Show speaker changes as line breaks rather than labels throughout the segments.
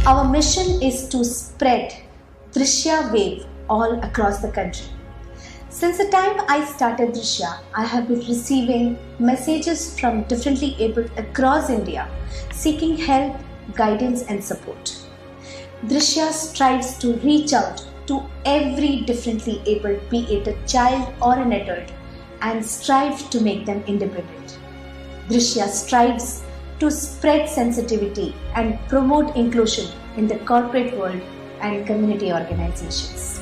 Our mission is to spread Drishya wave all across the country. Since the time I started Drishya, I have been receiving messages from differently abled across India seeking help, guidance and support. Drishya strives to reach out to every differently abled, be it a child or an adult, and strive to make them independent. Drishya strives to spread sensitivity and promote inclusion in the corporate world and community organizations.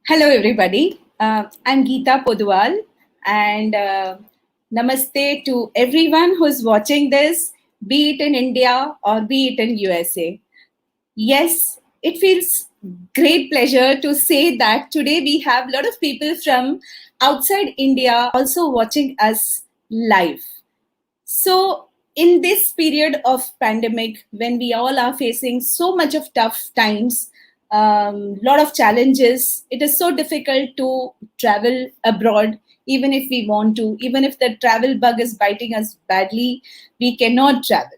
Hello, everybody. I'm Geeta Podwal, and namaste to everyone who's watching this, be it in India or be it in USA. Yes, it feels great pleasure to say that today we have a lot of people from outside India also watching us live. So, in this period of pandemic, when we all are facing so much of tough times, lot of challenges, it is so difficult to travel abroad, even if we want to, even if the travel bug is biting us badly, we cannot travel.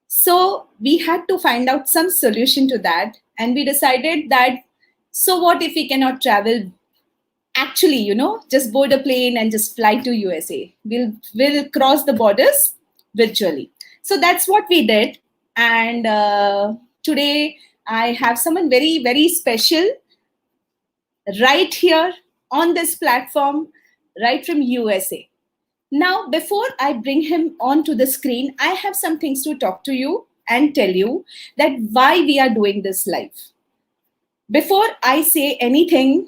So we had to find out some solution to that, and we decided that, so what if we cannot travel? Actually, just board a plane and just fly to USA. We'll cross the borders virtually. So that's what we did. And today I have someone very, very special right here on this platform, right from USA. Now, before I bring him onto the screen, I have some things to talk to you and tell you that why we are doing this live. Before I say anything,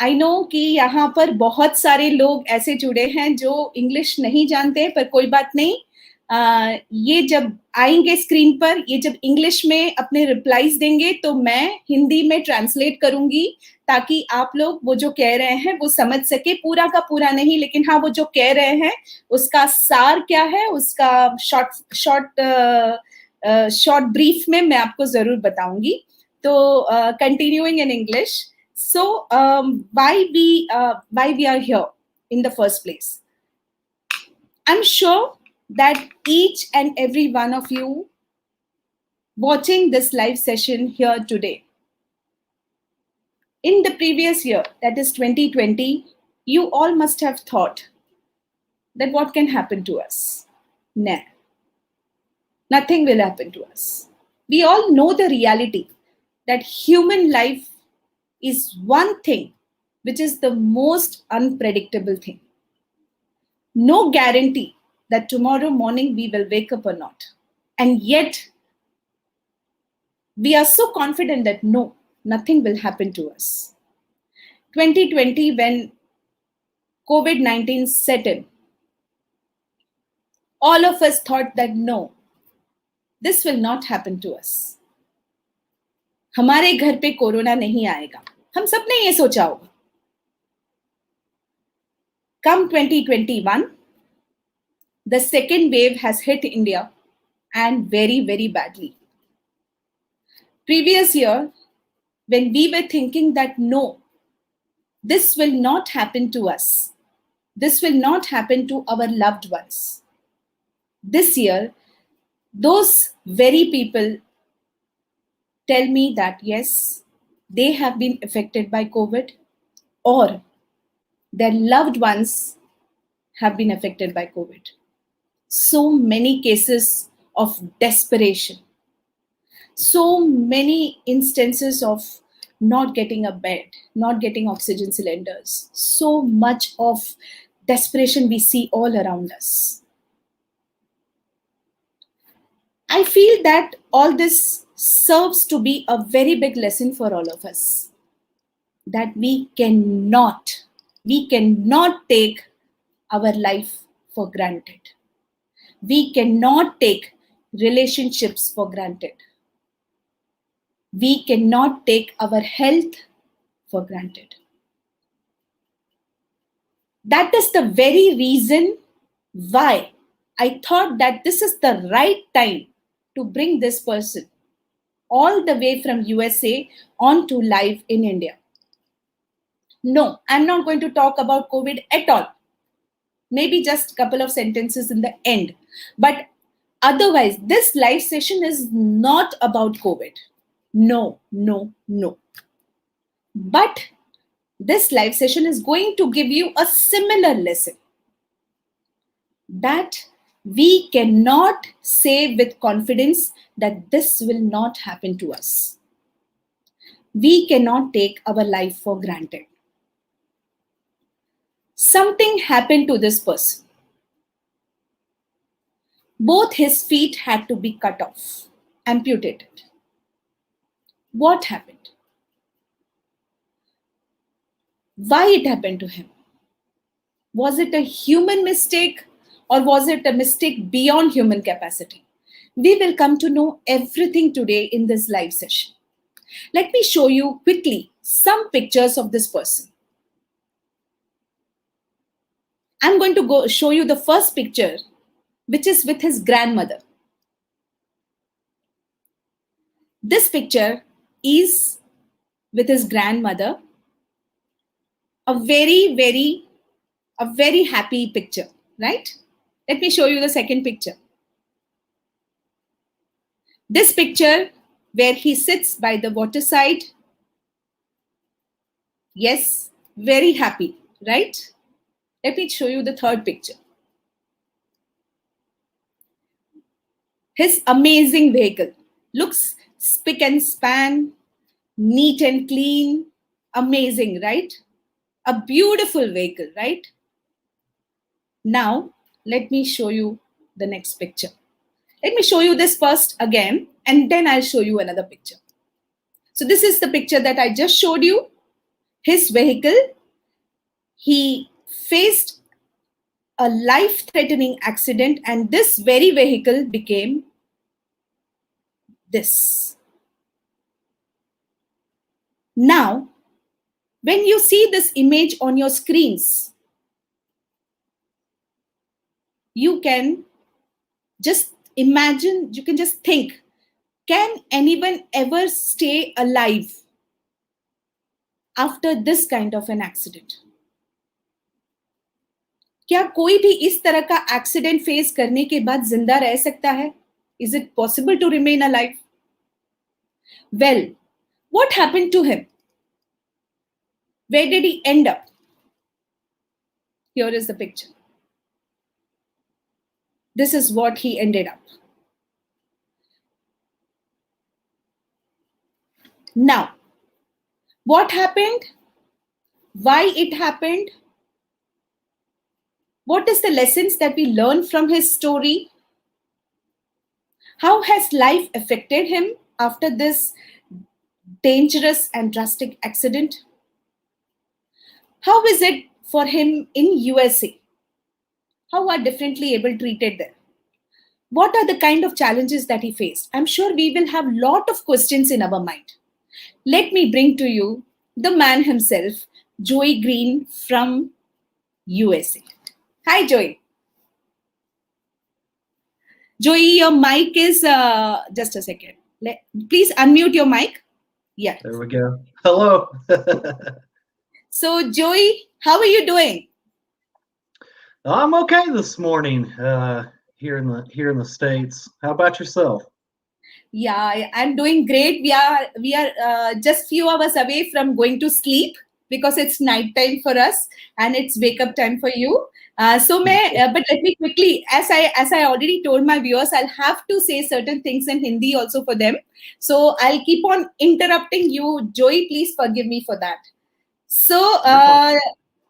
I know कि यहाँ पर बहुत सारे लोग ऐसे जुड़े हैं जो इंग्लिश नहीं जानते, पर कोई बात नहीं, ये जब आएंगे स्क्रीन पर, ये जब इंग्लिश में अपने रिप्लाईज देंगे तो मैं हिंदी में ट्रांसलेट करूंगी ताकि आप लोग वो जो कह रहे हैं वो समझ सके, पूरा का पूरा नहीं, लेकिन हाँ वो जो कह रहे हैं उसका सार क्या है, उसका शॉर्ट ब्रीफ में मैं आपको जरूर बताऊंगी. तो continuing in English. So why we are here in the first place? I'm sure that each and every one of you watching this live session here today. In the previous year, that is 2020, you all must have thought that what can happen to us? Nah, nothing will happen to us. We all know the reality that human life is one thing which is the most unpredictable thing. No guarantee that tomorrow morning we will wake up or not. And yet, we are so confident that no, nothing will happen to us. 2020, when COVID-19 set in, all of us thought that no, this will not happen to us. हमारे घर पे corona नहीं आएगा. हम सबने ये सोचा होगा. Come 2021, the second wave has hit India and very, very badly. Previous year, when we were thinking that no, this will not happen to us. This will not happen to our loved ones. This year, those very people tell me that yes, they have been affected by COVID or their loved ones have been affected by COVID. So many cases of desperation. So many instances of not getting a bed, not getting oxygen cylinders. So much of desperation we see all around us. I feel that all this serves to be a very big lesson for all of us. That we cannot take our life for granted. We cannot take relationships for granted. We cannot take our health for granted. That is the very reason why I thought that this is the right time to bring this person all the way from USA onto live in India. No, I'm not going to talk about COVID at all. Maybe just a couple of sentences in the end. But otherwise, this live session is not about COVID. No. But this live session is going to give you a similar lesson that we cannot say with confidence that this will not happen to us. We cannot take our life for granted. Something happened to this person. Both his feet had to be cut off, amputated. What happened? Why it happened to him? Was it a human mistake or was it a mistake beyond human capacity? We will come to know everything today in this live session. Let me show you quickly some pictures of this person. I'm going to show you the first picture, which is with his grandmother. This picture is with his grandmother. A very happy picture, right? Let me show you the second picture. This picture where he sits by the waterside. Yes, very happy, right? Let me show you the third picture. His amazing vehicle looks spick and span, neat and clean, amazing, right? A beautiful vehicle, right? Now, let me show you the next picture. Let me show you this first again, and then I'll show you another picture. So this is the picture that I just showed you. His vehicle, he faced a life-threatening accident, and this very vehicle became this. Now, when you see this image on your screens, you can just imagine, you can just think, can anyone ever stay alive after this kind of an accident? क्या कोई भी इस तरह का accident face करने के बाद जिंदा रह सकता है? Is it possible to remain alive? Well, what happened to him? Where did he end up? Here is the picture. This is what he ended up. Now, what happened? Why it happened? What is the lessons that we learn from his story? How has life affected him after this dangerous and drastic accident? How is it for him in USA? How are differently able treated there? What are the kind of challenges that he faced? I'm sure we will have a lot of questions in our mind. Let me bring to you the man himself, Joey Green from USA. Hi, Joey. Joey, your mic is, just a second. Please unmute your mic. Yeah.
There we go. Hello.
So, Joey, how are you doing?
I'm okay this morning here in the States. How about yourself?
Yeah, I'm doing great. We are just few hours away from going to sleep because it's night time for us and it's wake up time for you. But let me quickly, as I already told my viewers, I'll have to say certain things in Hindi also for them. So I'll keep on interrupting you, Joey. Please forgive me for that. So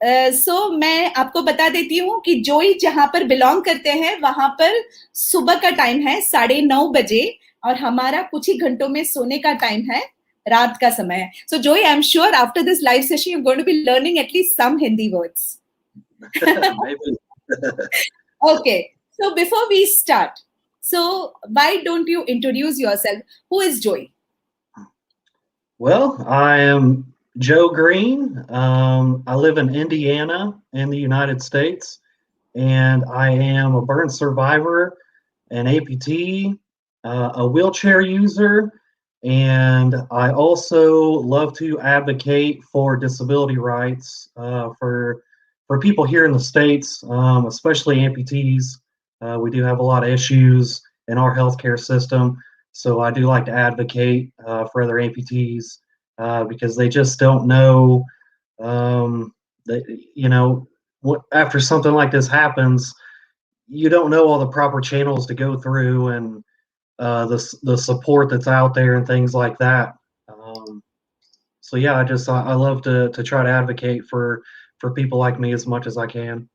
मैं आपको बता देती हूँ कि जोई जहां पर belong करते हैं वहां पर सुबह का टाइम है 9:30 बजे और हमारा कुछ ही घंटों में सोने का टाइम है रात का समय है. So Joey, I'm sure after this live session you're going to be learning at least some Hindi words.
Maybe.
Okay, so before we start, so why don't you introduce yourself? Who is Joey?
Well, I am Joe Green. I live in Indiana in the United States, and I am a burn survivor, an amputee, a wheelchair user, and I also love to advocate for disability rights for people here in the States, especially amputees. We do have a lot of issues in our healthcare system, so I do like to advocate for other amputees because they just don't know that, after something like this happens, you don't know all the proper channels to go through and the support that's out there and things like that. So yeah, I love to try to advocate for people like me as much as I can.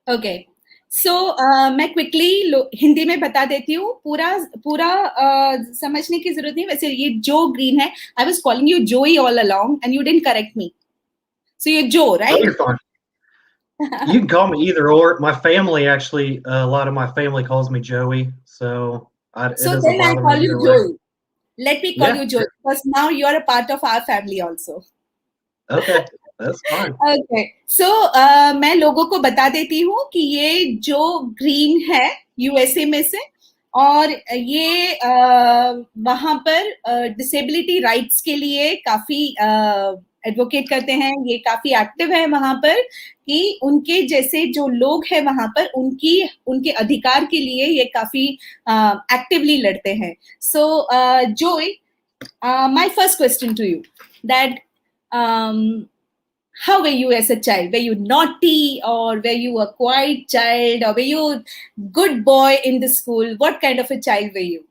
Okay. So मैं quickly Hindi में बता देती हूँ. पूरा समझने की जरूरत नहीं. वैसे ये जो ग्रीन है, I was calling you Joey all along and you didn't correct me. So you're Joe, right?
Oh, you're fine. You can call me either or. My family actually, a lot of my family calls me Joey, so it doesn't
then I
bother
call
me
you
either way.
Joey. Let me call you Joey because now you're a part of our family also.
Okay, that's fine.
Okay. So मैं लोगों को बता देती हूँ कि ये जो green है यूएसए में से और ये वहां पर डिसेबिलिटी राइट्स के लिए काफी एडवोकेट करते हैं. ये काफी एक्टिव है वहां पर कि उनके जैसे जो लोग हैं वहां पर उनके अधिकार के लिए ये काफी एक्टिवली लड़ते हैं. सो जोई, my first question to you, that how were you as a child? Were you naughty or were you a quiet child or were you a good boy in the school? What kind of a child were you?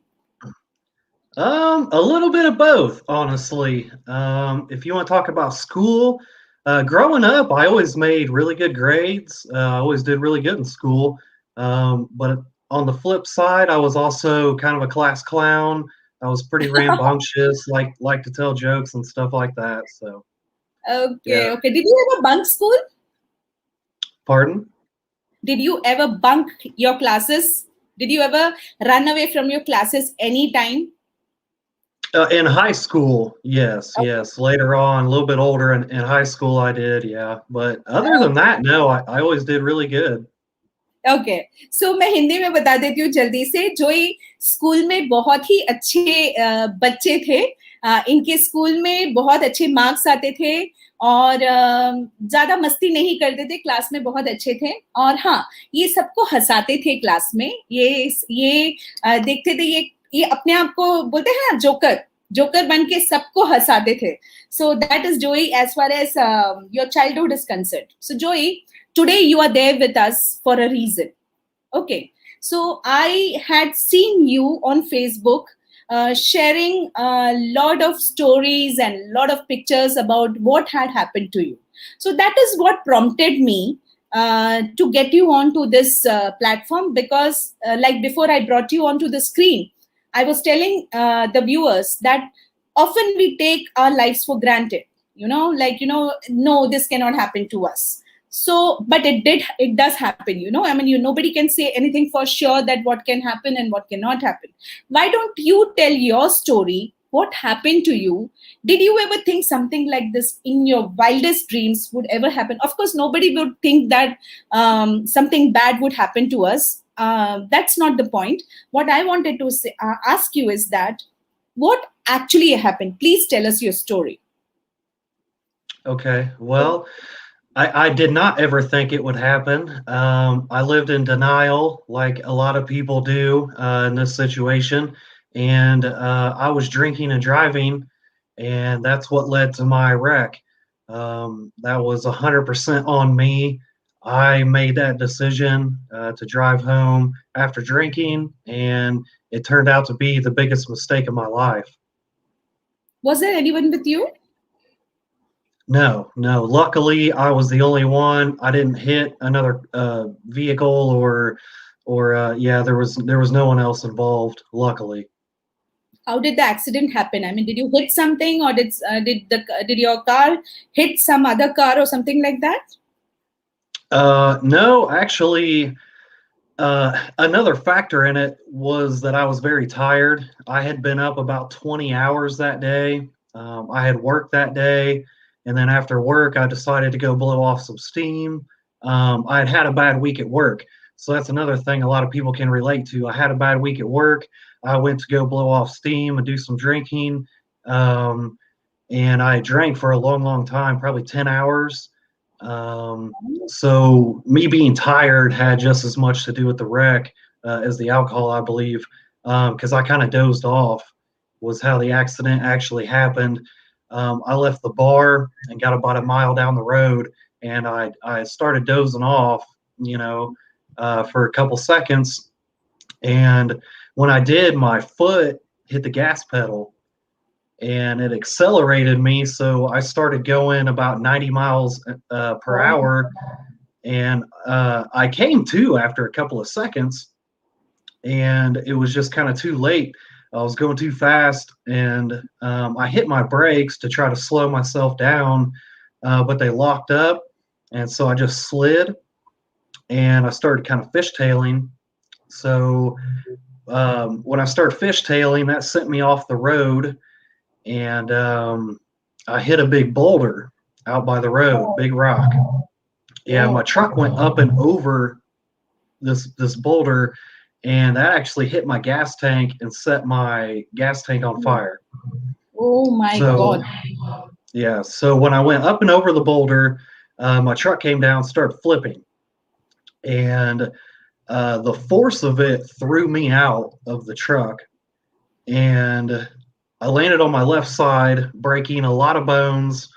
A little bit of both, honestly. If you want to talk about school, growing up, I always made really good grades. I always did really good in school. But on the flip side, I was also kind of a class clown. I was pretty rambunctious, like to tell jokes and stuff like that. So.
Okay, yeah. Okay. Did you ever bunk school?
Pardon?
Did you ever bunk your classes? Did you ever run away from your classes anytime?
In high school, yes, okay. Yes. Later on, a little bit older in high school, I did, yeah. But other than that, no, I always did really good.
Okay. So मैं हिंदी में बता देती हूँ जल्दी से. जोई school में बहुत ही अच्छे बच्चे थे. इनके स्कूल में बहुत अच्छे मार्क्स आते थे और ज्यादा मस्ती नहीं करते थे. क्लास में बहुत अच्छे थे और हाँ, ये सबको हंसाते थे क्लास में. ये देखते थे, ये अपने आप को बोलते हैं ना जोकर बन के सबको हंसाते थे. So that is Joey as far as your childhood is concerned. So Joey, today you are there with us for a reason. Okay. So I had seen you on Facebook sharing a lot of stories and lot of pictures about what had happened to you. So that is what prompted me to get you onto this platform, because like before I brought you onto the screen, I was telling the viewers that often we take our lives for granted, no, this cannot happen to us. So but it does happen, I mean, nobody can say anything for sure that what can happen and what cannot happen. Why don't you tell your story? What happened to you? Did you ever think something like this in your wildest dreams would ever happen? Of course nobody would think that something bad would happen to us. That's not the point. What I wanted to say, ask you is that what actually happened. Please tell us your story.
Okay. Well, I did not ever think it would happen. I lived in denial, like a lot of people do in this situation. And I was drinking and driving, and that's what led to my wreck. That was 100% on me. I made that decision to drive home after drinking, and it turned out to be the biggest mistake of my life.
Was there anyone with you?
No, no. Luckily, I was the only one. I didn't hit another vehicle or yeah, there was no one else involved. Luckily.
How did the accident happen? I mean, did you hit something, or did your car hit some other car or something like that?
No, actually, another factor in it was that I was very tired. I had been up about 20 hours that day. I had worked that day, and then after work, I decided to go blow off some steam. I had had a bad week at work, so that's another thing a lot of people can relate to. I had a bad week at work. I went to go blow off steam and do some drinking, um, and I drank for a long, long time, probably 10 hours. So me being tired had just as much to do with the wreck as the alcohol, I believe, because I kind of dozed off. Was how the accident actually happened. I left the bar and got about a mile down the road, and I started dozing off, for a couple seconds, and when I did, my foot hit the gas pedal, and it accelerated me. So I started going about 90 miles per hour, and I came to after a couple of seconds, and it was just kind of too late. I was going too fast, and I hit my brakes to try to slow myself down, but they locked up, and so I just slid, and I started kind of fishtailing. So when I started fishtailing, that sent me off the road, and I hit a big boulder out by the road, big rock. Yeah, my truck went up and over this boulder, and that actually hit my gas tank and set my gas tank on fire.
Oh my God.
Yeah, so when I went up and over the boulder, my truck came down, started flipping, and the force of it threw me out of the truck, and I landed on my left side, breaking a lot of bones.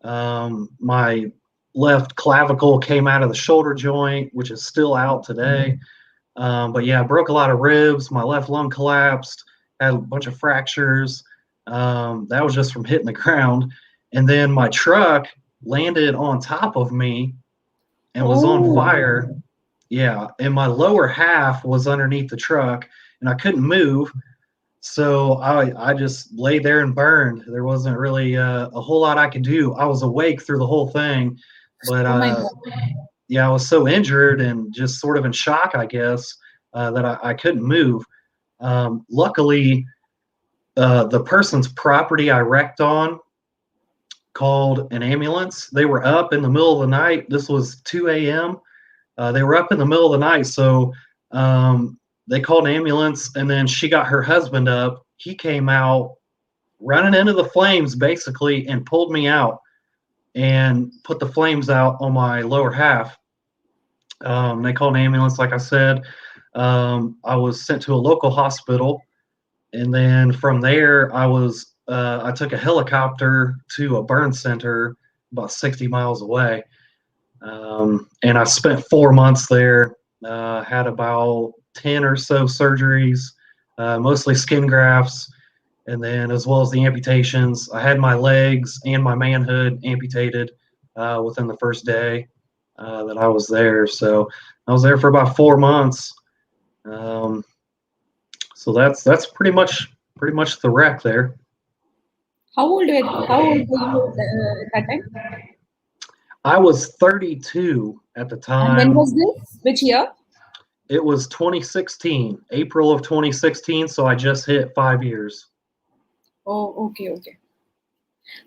My left clavicle came out of the shoulder joint, which is still out today. But yeah, I broke a lot of ribs. My left lung collapsed, had a bunch of fractures. That was just from hitting the ground. And then my truck landed on top of me and was on fire. Yeah, and my lower half was underneath the truck, and I couldn't move. So I just lay there and burned. There wasn't really a whole lot I could do. I was awake through the whole thing, but
Oh my God.
yeah, I was so injured and just sort of in shock, I guess, that I couldn't move. Luckily, the person's property I wrecked on called an ambulance. They were up in the middle of the night. This was 2 a.m. They were up in the middle of the night, so they called an ambulance, and then she got her husband up. He came out running into the flames, basically, and pulled me out and put the flames out on my lower half. They called an ambulance, like I said. I was sent to a local hospital, and then from there, I was I took a helicopter to a burn center about 60 miles away. And I spent 4 months there, had about 10 or so surgeries, mostly skin grafts, and then as well as the amputations. I had my legs and my manhood amputated within the first day that I was there. So I was there for about 4 months. So that's pretty much the wreck there.
How old were you at that time?
I was 32 at the
And when
time.
was this? Which year?
It was 2016, April of 2016. So I just hit 5 years.
Oh, okay.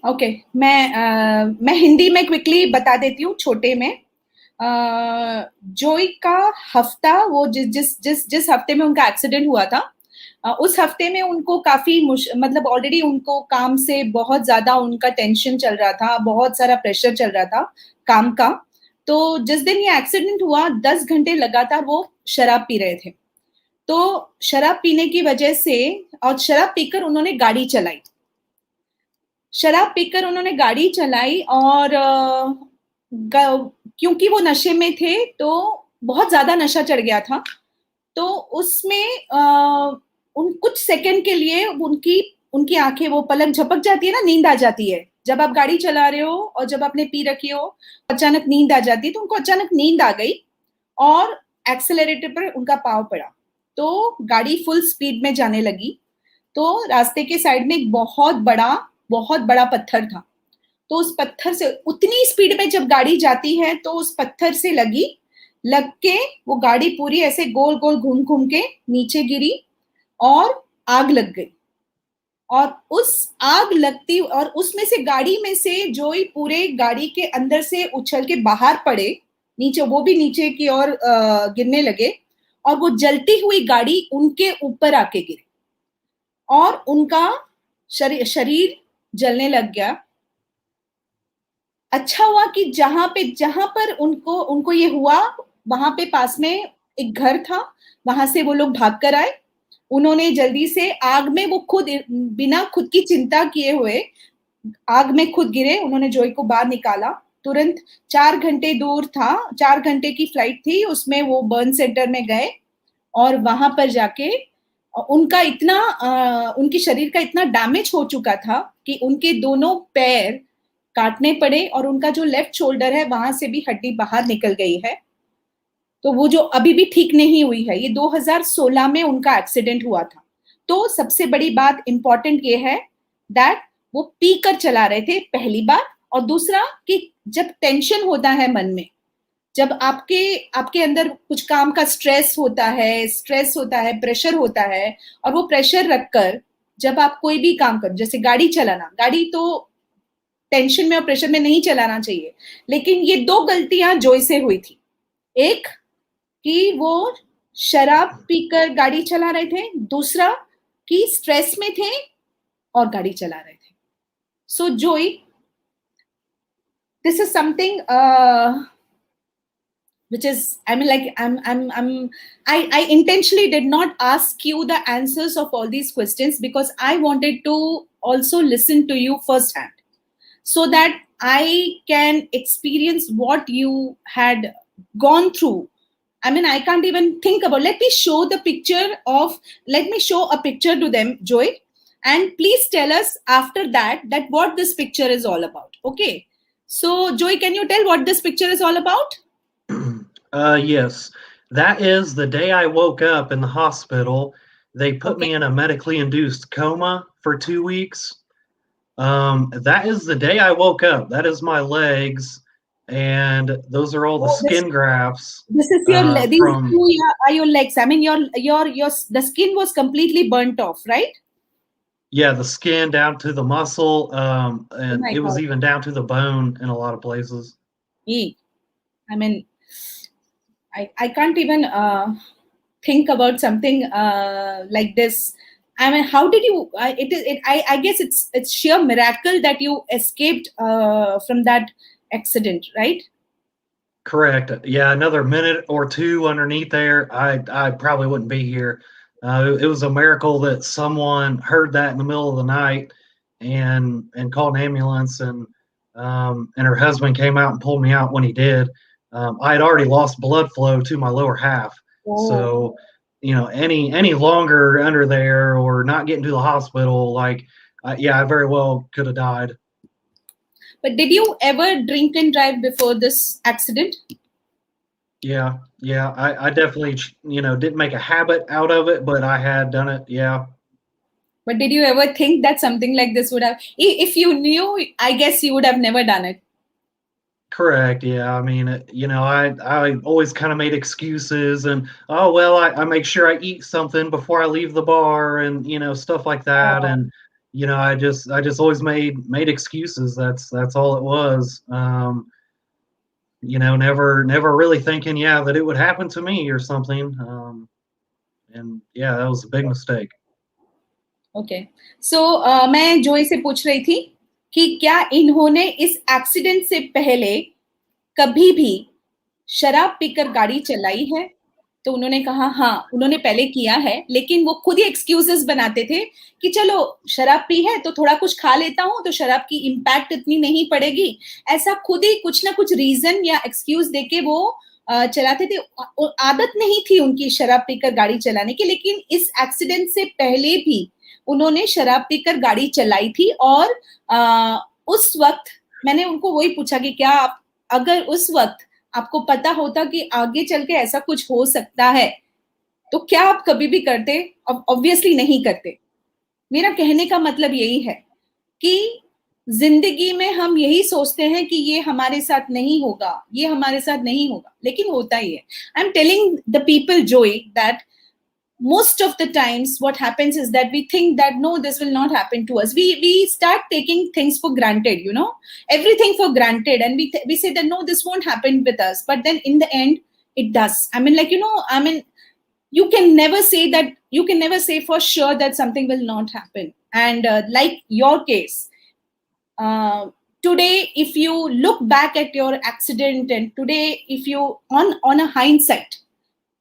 Okay मैं हिंदी में quickly बता देती हूँ छोटे में जोई का हफ्ता वो जिस हफ्ते में उनका एक्सीडेंट हुआ था उस हफ्ते में उनको काफी मतलब ऑलरेडी उनको काम से बहुत ज्यादा उनका टेंशन चल रहा था, बहुत सारा प्रेशर चल रहा था काम का। तो जिस दिन ये एक्सीडेंट हुआ 10 घंटे लगातार वो शराब पी रहे थे। तो शराब पीने की वजह से और शराब पीकर उन्होंने गाड़ी चलाई। शराब पीकर उन्होंने गाड़ी चलाई और क्योंकि वो नशे में थे तो बहुत ज्यादा नशा चढ़ गया था। तो उसमें उन कुछ सेकंड के लिए उनकी आंखें वो पलक झपक जाती है ना, नींद आ जाती है। जब आप गाड़ी चला रहे हो और जब आपने पी रखी हो अचानक नींद आ जाती है, तो उनको अचानक नींद आ गई और एक्सेलरेटर पर उनका पाँव पड़ा। तो गाड़ी फुल स्पीड में जाने लगी। तो रास्ते के साइड में एक बहुत बड़ा पत्थर था। तो उस पत्थर से उतनी स्पीड में जब गाड़ी जाती है तो उस पत्थर से लग के वो गाड़ी पूरी ऐसे गोल गोल घूम के नीचे गिरी और आग लग गई। और उस आग लगती और उसमें से गाड़ी में से जोई पूरे गाड़ी के अंदर से उछल के बाहर पड़े नीचे, वो भी नीचे की ओर गिरने लगे और वो जलती हुई गाड़ी उनके ऊपर आके गिरी और उनका शरीर जलने लग गया। अच्छा हुआ कि जहां पर उनको ये हुआ वहां पे पास में एक घर था, वहां से वो लोग भाग कर आए। उन्होंने जल्दी से आग में वो खुद बिना खुद की चिंता किए हुए आग में खुद गिरे। उन्होंने जोई को बाहर निकाला तुरंत। 4 घंटे दूर था, 4 घंटे की फ्लाइट थी, उसमें वो बर्न सेंटर में गए और वहां पर जाके उनका उनके शरीर का इतना डैमेज हो चुका था कि उनके दोनों पैर काटने पड़े और उनका जो लेफ्ट शोल्डर है वहां से भी हड्डी बाहर निकल गई है। तो वो जो अभी भी ठीक नहीं हुई है। ये 2016 में उनका एक्सीडेंट हुआ था। तो सबसे बड़ी बात इंपॉर्टेंट ये है दैट वो पी कर चला रहे थे, पहली बात। और दूसरा कि जब टेंशन होता है मन में, जब आपके अंदर कुछ काम का स्ट्रेस होता है, प्रेशर होता है, और वो प्रेशर रखकर जब आप कोई भी काम कर, जैसे गाड़ी चलाना, गाड़ी तो टेंशन में और प्रेशर में नहीं चलाना चाहिए। लेकिन ये 2 गलतियां जोई से हुई थी। एक कि वो शराब पीकर गाड़ी चला रहे थे, दूसरा कि स्ट्रेस में थे और गाड़ी चला रहे थे। सो जोई, this is something which is, I mean, like I intentionally did not ask you the answers of all these questions because I wanted to also listen to you firsthand so that I can experience what you had gone through. I mean, I can't even think about. Let me show a picture to them, Joy, and please tell us after that what this picture is all about. Okay. So, Joy, can you tell what this picture is all about?
Yes. That is the day I woke up in the hospital. They put me in a medically induced coma for 2 weeks. That is the day I woke up. That is my legs. And those are all the skin grafts.
This is your these two are your legs. I mean, the skin was completely burnt off, right?
Yeah, the skin down to the muscle, and it was even down to the bone in a lot of places.
I mean, I can't even think about something like this. I mean, how did you? I guess it's sheer miracle that you escaped from that accident, right?
Correct. Yeah, another minute or two underneath there, I probably wouldn't be here. It was a miracle that someone heard that in the middle of the night and called an ambulance, and her husband came out and pulled me out when he did. I had already lost blood flow to my lower half,
Oh.
so any longer under there or not getting to the hospital, like yeah, I very well could have died.
But did you ever drink and drive before this accident?
Yeah, I definitely didn't make a habit out of it, but I had done it. Yeah.
But did you ever think that something like this would have, if you knew, I guess you would have never done it.
Correct. Yeah. I mean, I always kind of made excuses, and oh well, I make sure I eat something before I leave the bar, and stuff like that, and I just always made excuses. That's all it was. Never really thinking, yeah, that it would happen to me or something. And yeah, that was a big mistake.
Okay so मैं जोई से पूछ रही थी कि क्या इन्होंने इस एक्सीडेंट से पहले कभी भी शराब पीकर गाड़ी चलाई है? तो उन्होंने कहा हाँ, उन्होंने पहले किया है, लेकिन वो खुद ही एक्सक्यूजेस बनाते थे कि चलो शराब पी है तो थोड़ा कुछ खा लेता हूँ तो शराब की इम्पैक्ट इतनी नहीं पड़ेगी। ऐसा खुद ही कुछ ना कुछ रीजन या एक्सक्यूज देके वो चलाते थे। आदत नहीं थी उनकी शराब पीकर गाड़ी चलाने की, लेकिन इस एक्सीडेंट से पहले भी उन्होंने शराब पीकर गाड़ी चलाई थी। और उस वक्त मैंने उनको वही पूछा कि क्या आप, अगर उस वक्त आपको पता होता कि आगे चल के ऐसा कुछ हो सकता है, तो क्या आप कभी भी करते? ऑब्वियसली नहीं करते। मेरा कहने का मतलब यही है कि जिंदगी में हम यही सोचते हैं कि ये हमारे साथ नहीं होगा, ये हमारे साथ नहीं होगा, लेकिन होता ही है। I am telling the people जोई that most of the times what happens is that we think that no, this will not happen to us. We start taking things for granted, everything for granted, and we say that no, this won't happen with us, but then in the end it does. I mean, you can never say that, you can never say for sure that something will not happen. And like your case, today if you look back at your accident, and today if you on a hindsight,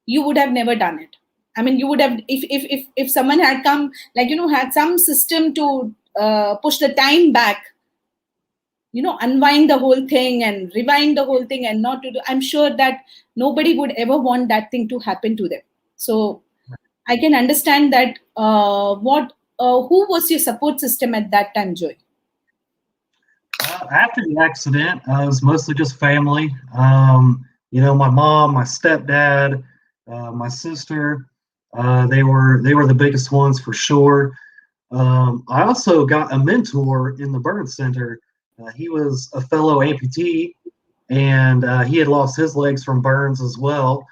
you would have never done it. I mean, you would have, if someone had come, like, had some system to push the time back, unwind the whole thing and rewind the whole thing and not to do, I'm sure that nobody would ever want that thing to happen to them. So I can understand that. Who was your support system at that time, Joy?
After the accident, it was mostly just family. My mom, my stepdad, my sister. They were the biggest ones for sure. I also got a mentor in the burn center. He was a fellow amputee, and he had lost his legs from burns as well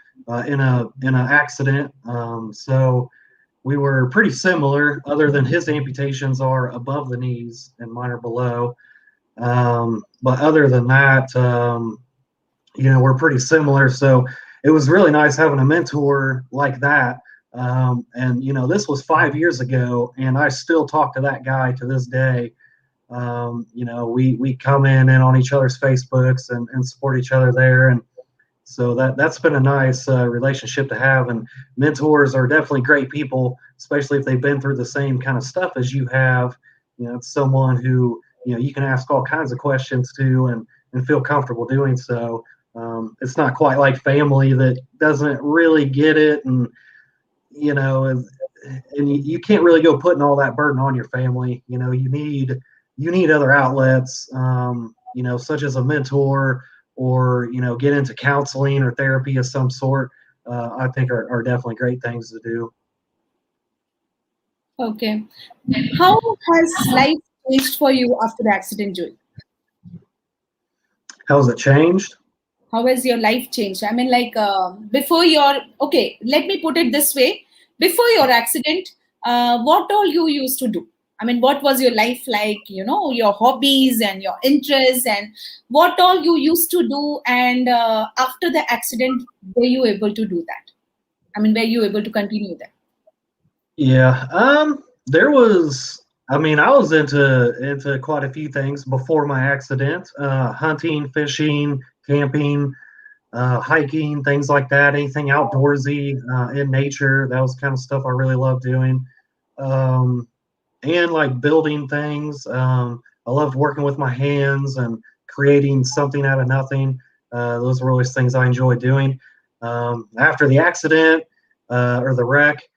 in an accident. So we were pretty similar, other than his amputations are above the knees and mine are below. But other than that, we're pretty similar. So it was really nice having a mentor like that. And this was 5 years ago, and I still talk to that guy to this day. We come in and on each other's Facebooks and support each other there, and so that's been a nice relationship to have. And mentors are definitely great people, especially if they've been through the same kind of stuff as you have. It's someone who you can ask all kinds of questions to and feel comfortable doing so. It's not quite like family that doesn't really get it, and you can't really go putting all that burden on your family. You need other outlets, such as a mentor, or get into counseling or therapy of some sort. I think are definitely great things to do.
Okay. How has life changed for you after the accident, Joy?
How has it changed?
How has your life changed? I mean, like, before your, okay, let me put it this way. Before your accident, what all you used to do? I mean, what was your life like? Your hobbies and your interests, and what all you used to do. And after the accident, were you able to do that? I mean, were you able to continue that?
Yeah. There was. I mean, I was into quite a few things before my accident. Hunting, fishing, camping, hiking, things like that. Anything outdoorsy in nature. That was kind of stuff I really loved doing. and like building things. I loved working with my hands and creating something out of nothing. Those were always things I enjoyed doing. After the accident or the wreck,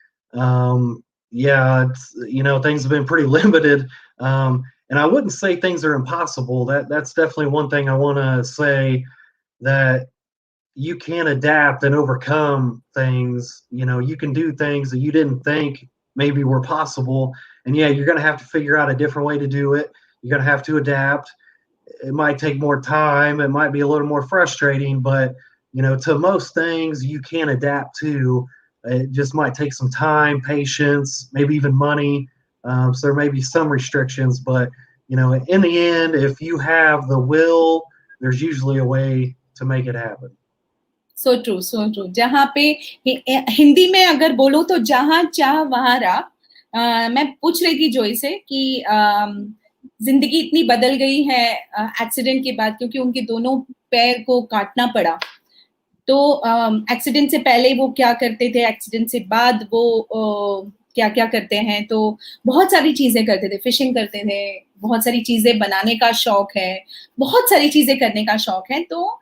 yeah, things have been pretty limited. And I wouldn't say things are impossible. That's definitely one thing I want to say, that you can adapt and overcome things. You can do things that you didn't think maybe were possible. And yeah, you're going to have to figure out a different way to do it. You're going to have to adapt. It might take more time. It might be a little more frustrating, but to most things you can adapt to. It just might take some time, patience, maybe even money. So there may be some restrictions, but in the end, if you have the will, there's usually a way to make it happen.
So true, so true. जहाँ पे हिंदी में अगर बोलो तो जहाँ चाह वहाँ राह. मैं पूछ रही थी जोई से कि जिंदगी इतनी बदल गई है एक्सीडेंट के बाद, क्योंकि उनके दोनों पैर को काटना पड़ा. तो एक्सीडेंट से पहले वो क्या करते थे, एक्सीडेंट से बाद वो क्या क्या करते हैं. तो बहुत सारी चीजें करते थे, फिशिंग करते थे, बहुत सारी चीजें बनाने का शौक है, बहुत सारी चीजें करने का शौक है. तो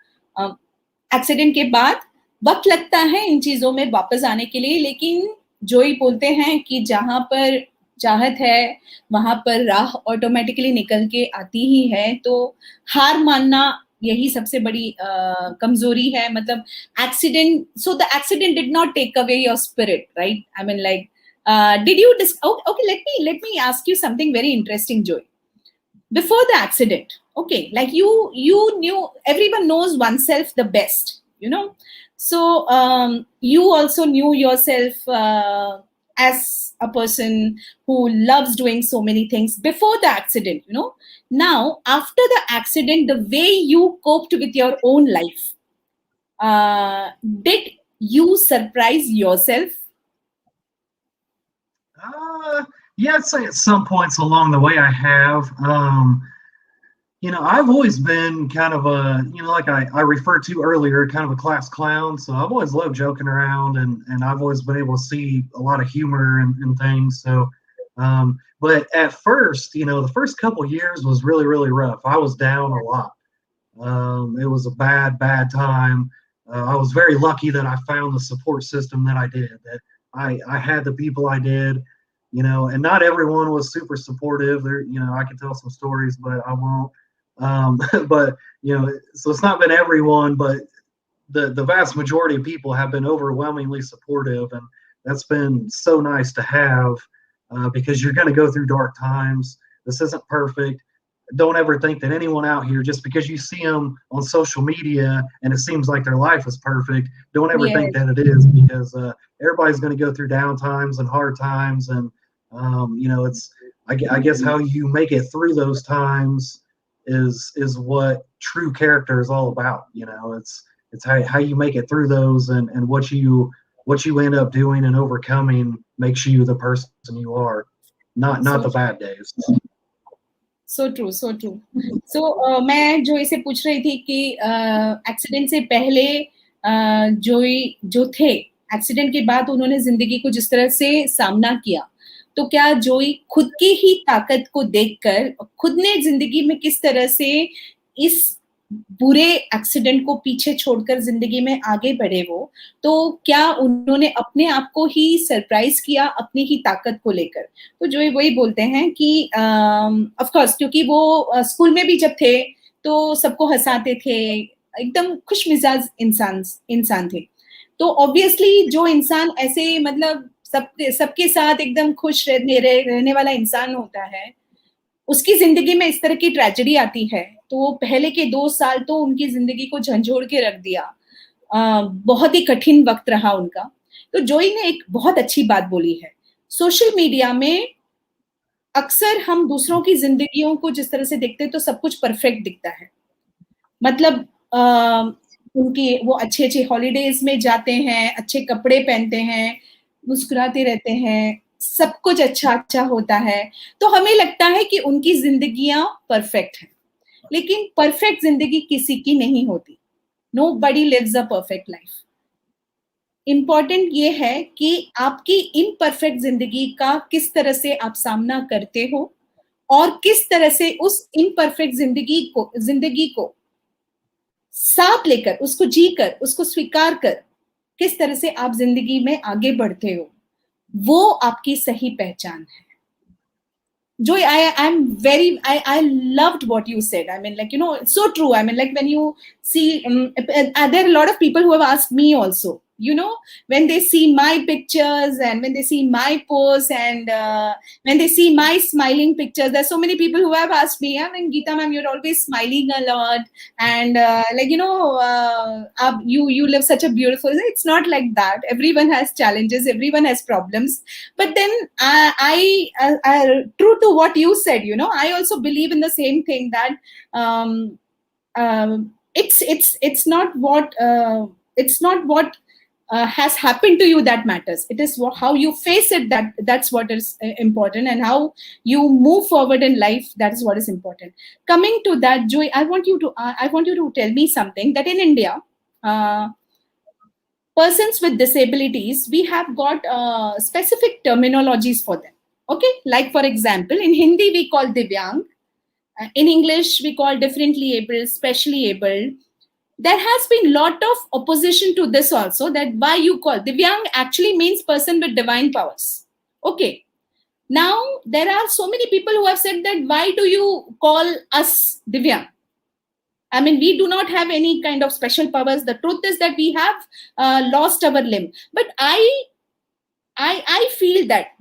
एक्सीडेंट के बाद वक्त लगता है इन चीजों में वापस आने के लिए, लेकिन जोई बोलते हैं कि जहां पर चाहत है वहां पर राह ऑटोमेटिकली निकल के आती ही है. तो हार मानना यही सबसे बड़ी कमजोरी है. मतलब accident, so the accident did not take away your spirit, right? I mean like, did you okay, let me ask you something very interesting, Joy. Before the accident, okay, like you knew, everyone knows oneself the best, so you also knew yourself as a person who loves doing so many things before the accident. Now after the accident, the way you coped with your own life, did you surprise yourself?
Yeah, I'd say at some points along the way I have. I've always been kind of a, like I referred to earlier, kind of a class clown. So I've always loved joking around, and I've always been able to see a lot of humor and things. So, but at first, the first couple of years was really, really rough. I was down a lot. It was a bad, bad time. I was very lucky that I found the support system that I did, that I had the people I did, and not everyone was super supportive. There, I could tell some stories, but I won't. But so it's not been everyone, but the vast majority of people have been overwhelmingly supportive, and that's been so nice to have, because you're going to go through dark times. This isn't perfect. Don't ever think that anyone out here, just because you see them on social media and it seems like their life is perfect, don't ever think that it is, because everybody's going to go through down times and hard times, and it's I guess how you make it through those times is what true character is all about. It's how you make it through those, and what you end up doing and overcoming makes you the person you are, not the bad days.
So true, so true. So मैं जोई से पूछ रही थी कि accident से पहले जोई जो थे, एक्सीडेंट के बाद उन्होंने जिंदगी को जिस तरह से सामना किया, तो क्या जोई खुद की ही ताकत को देखकर खुद ने जिंदगी में किस तरह से इस बुरे एक्सीडेंट को पीछे छोड़कर जिंदगी में आगे बढ़े वो, तो क्या उन्होंने अपने आप को ही सरप्राइज किया अपनी ही ताकत को लेकर? तो जो वही बोलते हैं कि ऑफ कोर्स, क्योंकि वो स्कूल में भी जब थे तो सबको हंसाते थे, एकदम खुश मिजाज इंसान थे. तो ऑब्वियसली जो इंसान ऐसे मतलब सबके साथ एकदम खुश रहने वाला इंसान होता है, उसकी जिंदगी में इस तरह की ट्रेजेडी आती है, तो पहले के 2 साल तो उनकी जिंदगी को झंझोड़ के रख दिया. बहुत ही कठिन वक्त रहा उनका. तो जोई ने एक बहुत अच्छी बात बोली है. सोशल मीडिया में अक्सर हम दूसरों की जिंदगियों को जिस तरह से देखते हैं तो सब कुछ परफेक्ट दिखता है. मतलब उनकी वो अच्छे हॉलीडेज में जाते हैं, अच्छे कपड़े पहनते हैं, मुस्कुराते रहते हैं, सब कुछ अच्छा होता है, तो हमें लगता है कि उनकी जिंदगियां परफेक्ट हैं. लेकिन परफेक्ट जिंदगी किसी की नहीं होती. Nobody lives a perfect life. Important ये है कि आपकी इम्परफेक्ट जिंदगी का किस तरह से आप सामना करते हो और किस तरह से उस इम्परफेक्ट जिंदगी को साथ लेकर, उसको जीकर, उसको स्वीकार कर, किस तरह से आप जिंदगी में आगे बढ़ते हो, वो आपकी सही पहचान है. Joy, I loved what you said. I mean, like, you know, it's so true. I mean, like, when you see, there are a lot of people who have asked me also, you know, when they see my pictures and when they see my posts and when they see my smiling pictures, there's so many people who have asked me, I mean, Geeta ma'am, you're always smiling a lot. And like, you know, you live such a beautiful, it's not like that. Everyone has challenges, everyone has problems. But then true to what you said, you know, I also believe in the same thing that it's not what has happened to you that matters. It is how you face it, that's what is important, and how you move forward in life, that is what is important. Coming to that, Joy, I want you to tell me something, that in India, persons with disabilities, we have got specific terminologies for them. Okay, like for example, in Hindi we call Divyang, in English we call differently able, specially able. There has been lot of opposition to this also, that why you call Divyang actually means person with divine powers. Okay, now there are so many people who have said that why do you call us Divyang? I mean, we do not have any kind of special powers. The truth is that we have lost our limb. But I feel that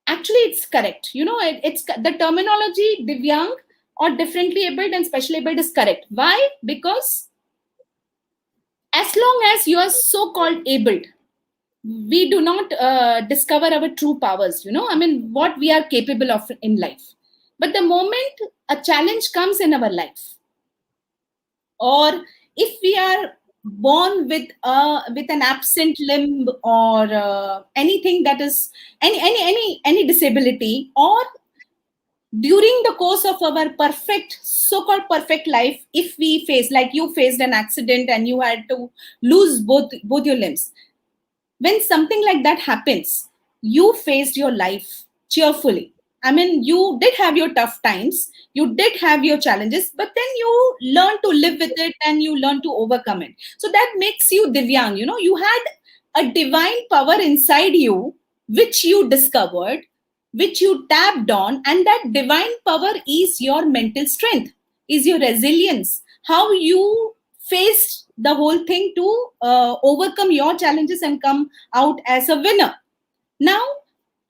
actually it's correct. You know, it's the terminology Divyang or differently abled and specially abled is correct. Why? Because as long as you are so-called abled, we do not discover our true powers. You know, I mean, what we are capable of in life. But the moment a challenge comes in our life, or if we are born with an absent limb, or anything that is any disability, or during the course of our so-called perfect life, if we face, like you faced an accident and you had to lose both your limbs, when something like that happens, you faced your life cheerfully. I mean, you did have your tough times, you did have your challenges, but then you learn to live with it and you learn to overcome it. So that makes you Divyang. You know, you had a divine power inside you, which you discovered, which you tapped on, and that divine power is your mental strength, is your resilience, how you faced the whole thing to overcome your challenges and come out as a winner. Now,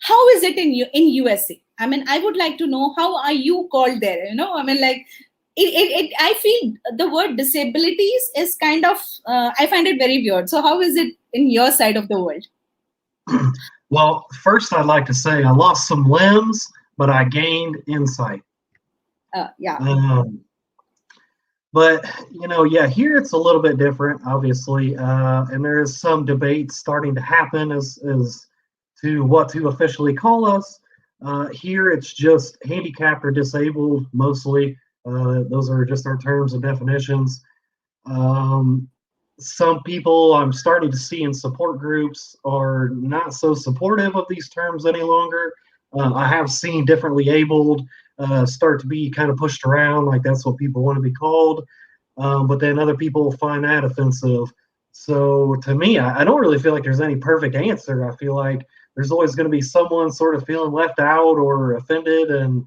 how is it in USA? I mean, I would like to know, how are you called there? You know, I mean, like, I feel the word disabilities is kind of, I find it very weird. So how is it in your side of the world?
Well, first I'd like to say I lost some limbs, but I gained insight.
Yeah.
But, you know, yeah, here it's a little bit different, obviously. And there is some debate starting to happen as to what to officially call us. Here it's just handicapped or disabled, mostly. Those are just our terms and definitions. Some people I'm starting to see in support groups are not so supportive of these terms any longer. I have seen differently abled start to be kind of pushed around, like that's what people want to be called. But then other people find that offensive. So to me, I don't really feel like there's any perfect answer. I feel like there's always going to be someone sort of feeling left out or offended. And,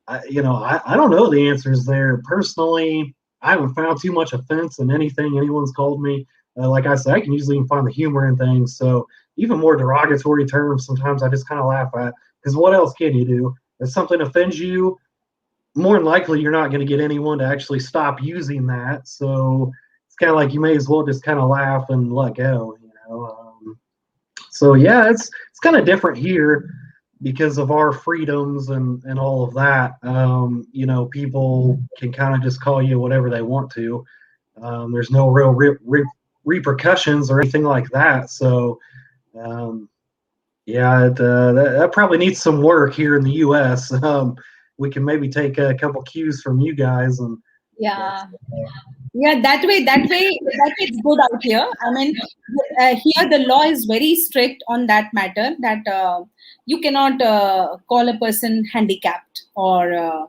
I don't know the answers there. Personally, I haven't found too much offense in anything anyone's called me. Like I said, I can usually even find the humor in things. So even more derogatory terms, sometimes I just kind of laugh at, because what else can you do? If something offends you, more than likely you're not going to get anyone to actually stop using that. So it's kind of like you may as well just kind of laugh and let go, so yeah, it's kind of different here because of our freedoms and all of that. People can kind of just call you whatever they want to. There's no real repercussions or anything like that. So that probably needs some work here in the U.S. We can maybe take a couple cues from you guys and
Yeah. Yeah, that way it's good out here. I mean, here the law is very strict on that matter, that you cannot call a person handicapped, or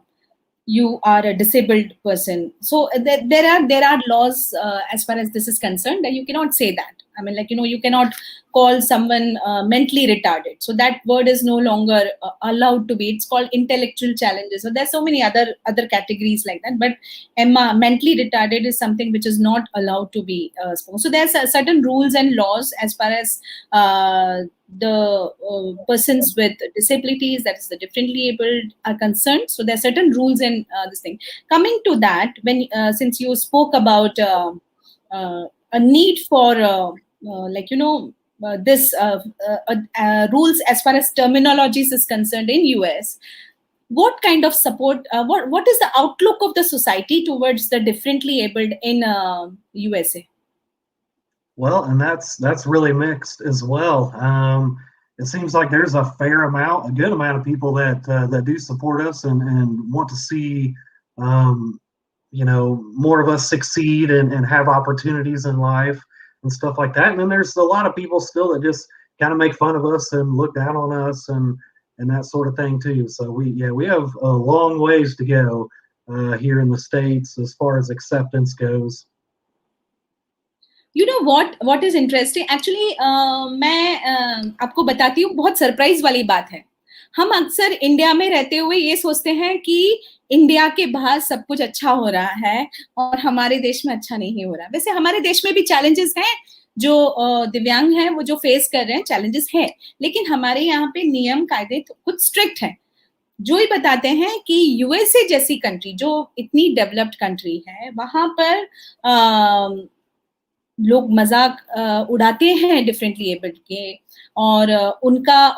you are a disabled person. So there are laws as far as this is concerned, that you cannot say that. I mean, like, you cannot call someone mentally retarded. So that word is no longer allowed to be. It's called intellectual challenges. So there's so many other categories like that. But Emma, mentally retarded is something which is not allowed to be spoken. So there's certain rules and laws as far as the persons with disabilities, that is the differently abled, are concerned. So there are certain rules in this thing. Coming to that, when since you spoke about a need for this rules as far as terminologies is concerned in US, what kind of support, what is the outlook of the society towards the differently abled in USA?
Well, and that's really mixed as well. It seems like there's a good amount of people that do support us and want to see, more of us succeed and have opportunities in life and stuff like that. And then there's a lot of people still that just kind of make fun of us and look down on us and that sort of thing too. So we have a long ways to go here in the States as far as acceptance goes.
You know what is interesting actually, मैं आपको बताती हूँ, बहुत surprise वाली बात है. हम अक्सर इंडिया में रहते हुए ये सोचते हैं कि इंडिया के बाहर सब कुछ अच्छा हो रहा है और हमारे देश में अच्छा नहीं हो रहा. वैसे हमारे देश में भी चैलेंजेस हैं, जो दिव्यांग हैं वो जो फेस कर रहे हैं चैलेंजेस है, लेकिन हमारे यहाँ पे नियम कायदे तो कुछ स्ट्रिक्ट हैं. जो ही बताते हैं कि यूएसए जैसी कंट्री, जो इतनी डेवलप्ड कंट्री है, वहां पर लोग मजाक उड़ाते हैं डिफरेंटली एबल्ड के, और उनका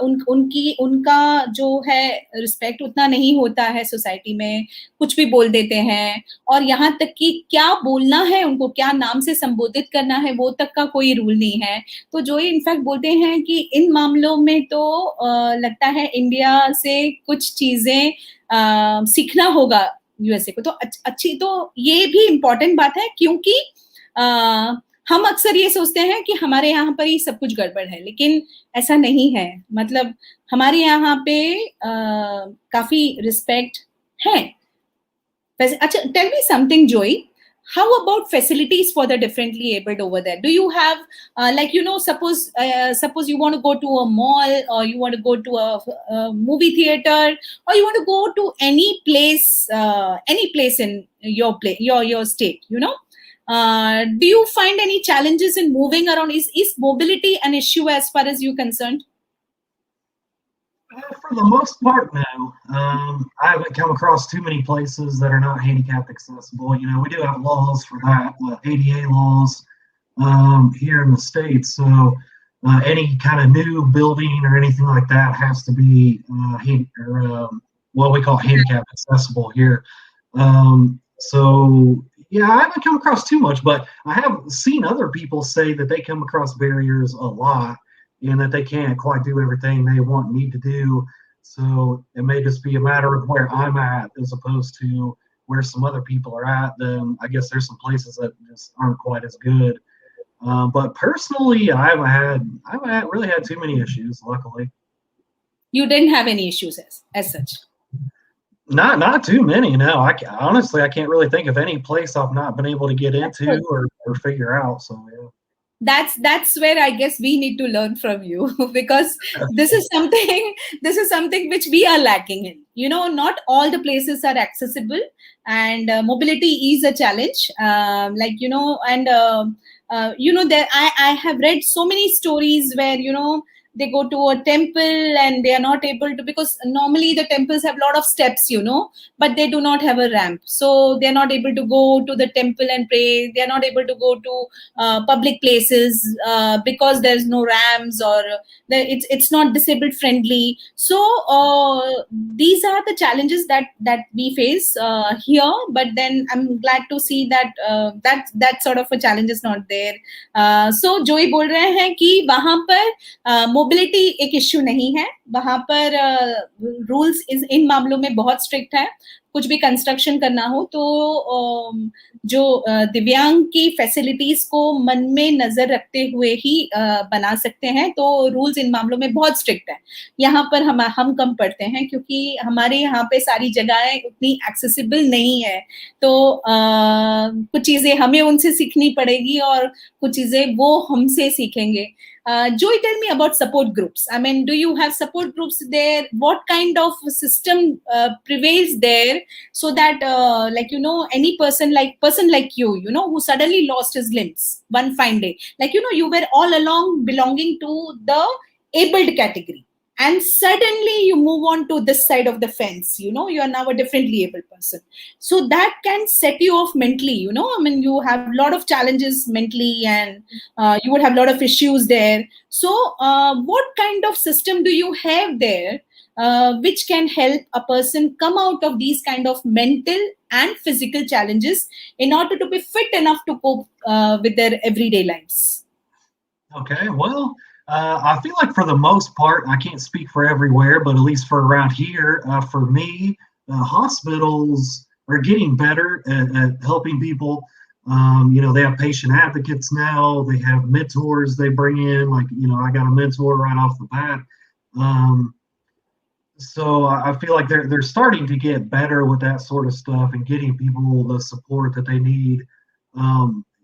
जो है रिस्पेक्ट उतना नहीं होता है सोसाइटी में, कुछ भी बोल देते हैं. और यहाँ तक कि क्या बोलना है उनको, क्या नाम से संबोधित करना है, वो तक का कोई रूल नहीं है. तो जो इनफैक्ट बोलते हैं कि इन मामलों में तो लगता है इंडिया से कुछ चीजें सीखना होगा यूएसए को. तो अच्छी, तो ये भी इम्पोर्टेंट बात है, क्योंकि हम अक्सर ये सोचते हैं कि हमारे यहाँ पर ही सब कुछ गड़बड़ है, लेकिन ऐसा नहीं है. मतलब हमारे यहाँ पे काफी रिस्पेक्ट है. अच्छा, टेल मी समथिंग जोई, how about facilities for the differently abled over there? Do you have suppose you want to go to a mall, or you want to go to a movie theater, or you want to go to any place in your state, do you find any challenges in moving around? Is mobility an issue as far as you're concerned?
For the most part, no. I haven't come across too many places that are not handicap accessible. We do have laws for that, ADA laws here in the States. So any kind of new building or anything like that has to be what we call handicap accessible here. So yeah, I haven't come across too much, but I have seen other people say that they come across barriers a lot and that they can't quite do everything they want and need to do. So it may just be a matter of where I'm at as opposed to where some other people are at. Then I guess there's some places that just aren't quite as good. But personally, I haven't really had too many issues, luckily.
You didn't have any issues as such?
Not too many, no. Honestly, I can't really think of any place I've not been able to get into or figure out. So yeah.
That's where I guess we need to learn from you, because this is something which we are lacking in. Not all the places are accessible, and mobility is a challenge. There I have read so many stories where they go to a temple and they are not able to, because normally the temples have a lot of steps, but they do not have a ramp. So they're not able to go to the temple and pray. They're not able to go to public places because there's no ramps, or it's not disabled friendly. So these are the challenges that we face here. But then I'm glad to see that that sort of a challenge is not there. So Joey बोल रहे हैं कि वहां पर mobility एक issue नहीं है, वहां पर रूल्स इन मामलों में बहुत स्ट्रिक्ट है। कुछ भी कंस्ट्रक्शन करना हो तो जो दिव्यांग की फैसिलिटीज को मन में नजर रखते हुए ही बना सकते हैं, तो रूल्स इन मामलों में बहुत स्ट्रिक्ट है। यहाँ पर हम कम पड़ते हैं क्योंकि हमारे यहाँ पे सारी जगहें उतनी एक्सेसिबल नहीं है, तो कुछ चीजें हमें उनसे सीखनी पड़ेगी और कुछ चीजें वो हमसे सीखेंगे। Joy, tell me about support groups. I mean, do you have support groups there? What kind of system prevails there, so that, like, you know, any person like you, you know, who suddenly lost his limbs one fine day, like, you know, you were all along belonging to the abled category, and suddenly you move on to this side of the fence, you know, you are now a differently abled person. So that can set you off mentally, you know. I mean, you have a lot of challenges mentally, and you would have a lot of issues there. So what kind of system do you have there which can help a person come out of these kind of mental and physical challenges in order to be fit enough to cope with their everyday lives?
Okay, well, I feel like for the most part, I can't speak for everywhere, but at least for around here, for me, hospitals are getting better at helping people. You know, they have patient advocates now. They have mentors they bring in. Like, you know, I got a mentor right off the bat. So I feel like they're starting to get better with that sort of stuff and getting people the support that they need.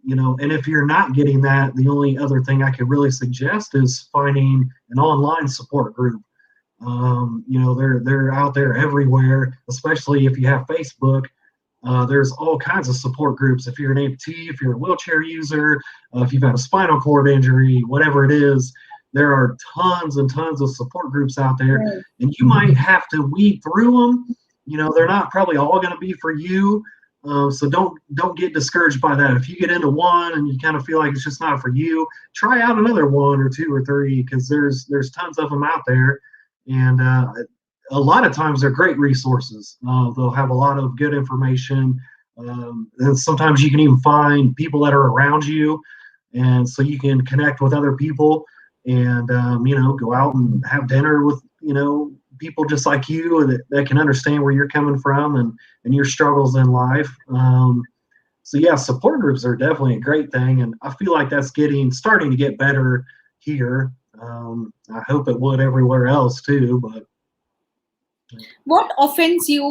You know, and if you're not getting that, the only other thing I could really suggest is finding an online support group. You know, they're out there everywhere, especially if you have Facebook. There's all kinds of support groups. If you're an amputee, if you're a wheelchair user, if you've had a spinal cord injury, whatever it is, there are tons and tons of support groups out there,
Right.
and you might have to weed through them. You know, they're not probably all going to be for you. So don't get discouraged by that. If you get into one and you kind of feel like it's just not for you, try out another one or two or three, because there's tons of them out there, and a lot of times they're great resources. They'll have a lot of good information, and sometimes you can even find people that are around you, and so you can connect with other people, and you know, go out and have dinner with, you know, people just like you that can understand where you're coming from and your struggles in life. So yeah, support groups are definitely a great thing, and I feel like that's starting to get better here. I hope it would everywhere else too, but
What offends you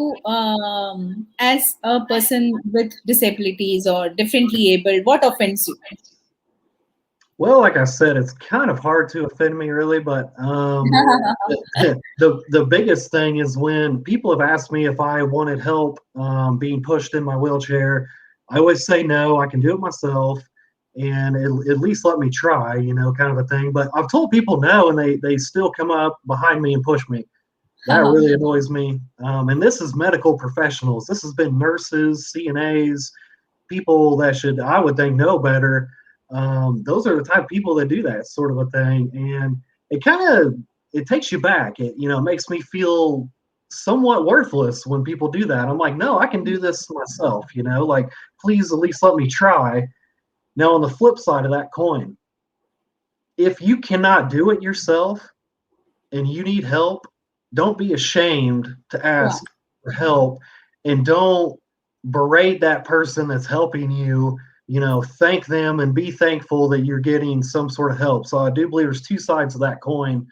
as a person with disabilities or differently abled? What offends you?
well, like I said, it's kind of hard to offend me really, but the biggest thing is when people have asked me if I wanted help being pushed in my wheelchair. I always say no, I can do it myself, and at least let me try, you know, kind of a thing. But I've told people no, and they still come up behind me and push me. That really annoys me. And this is medical professionals. This has been nurses, CNAs, people that I would think, know better. Those are the type of people that do that sort of a thing, and it takes you back. It, you know, makes me feel somewhat worthless when people do that. I'm like, no, I can do this myself. You know, like, please at least let me try. Now, on the flip side of that coin, if you cannot do it yourself and you need help, don't be ashamed to ask for help, and don't berate that person that's helping you. You know, thank them and be thankful that you're getting some sort of help. So I do believe there's two sides of that coin,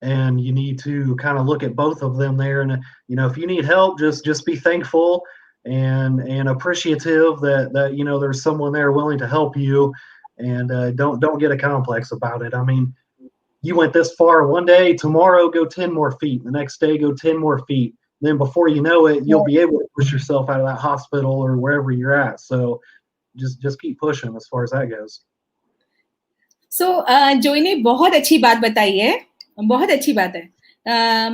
and you need to kind of look at both of them there. And you know, if you need help, just be thankful and appreciative that you know, there's someone there willing to help you, and don't get a complex about it. I mean, you went this far one day, tomorrow go 10 more feet, the next day go 10 more feet. Then before you know it, you'll be able to push yourself out of that hospital or wherever you're at. So just keep pushing as far as that goes.
So जोई ने बहुत अच्छी बात बताई है, बहुत अच्छी बात है.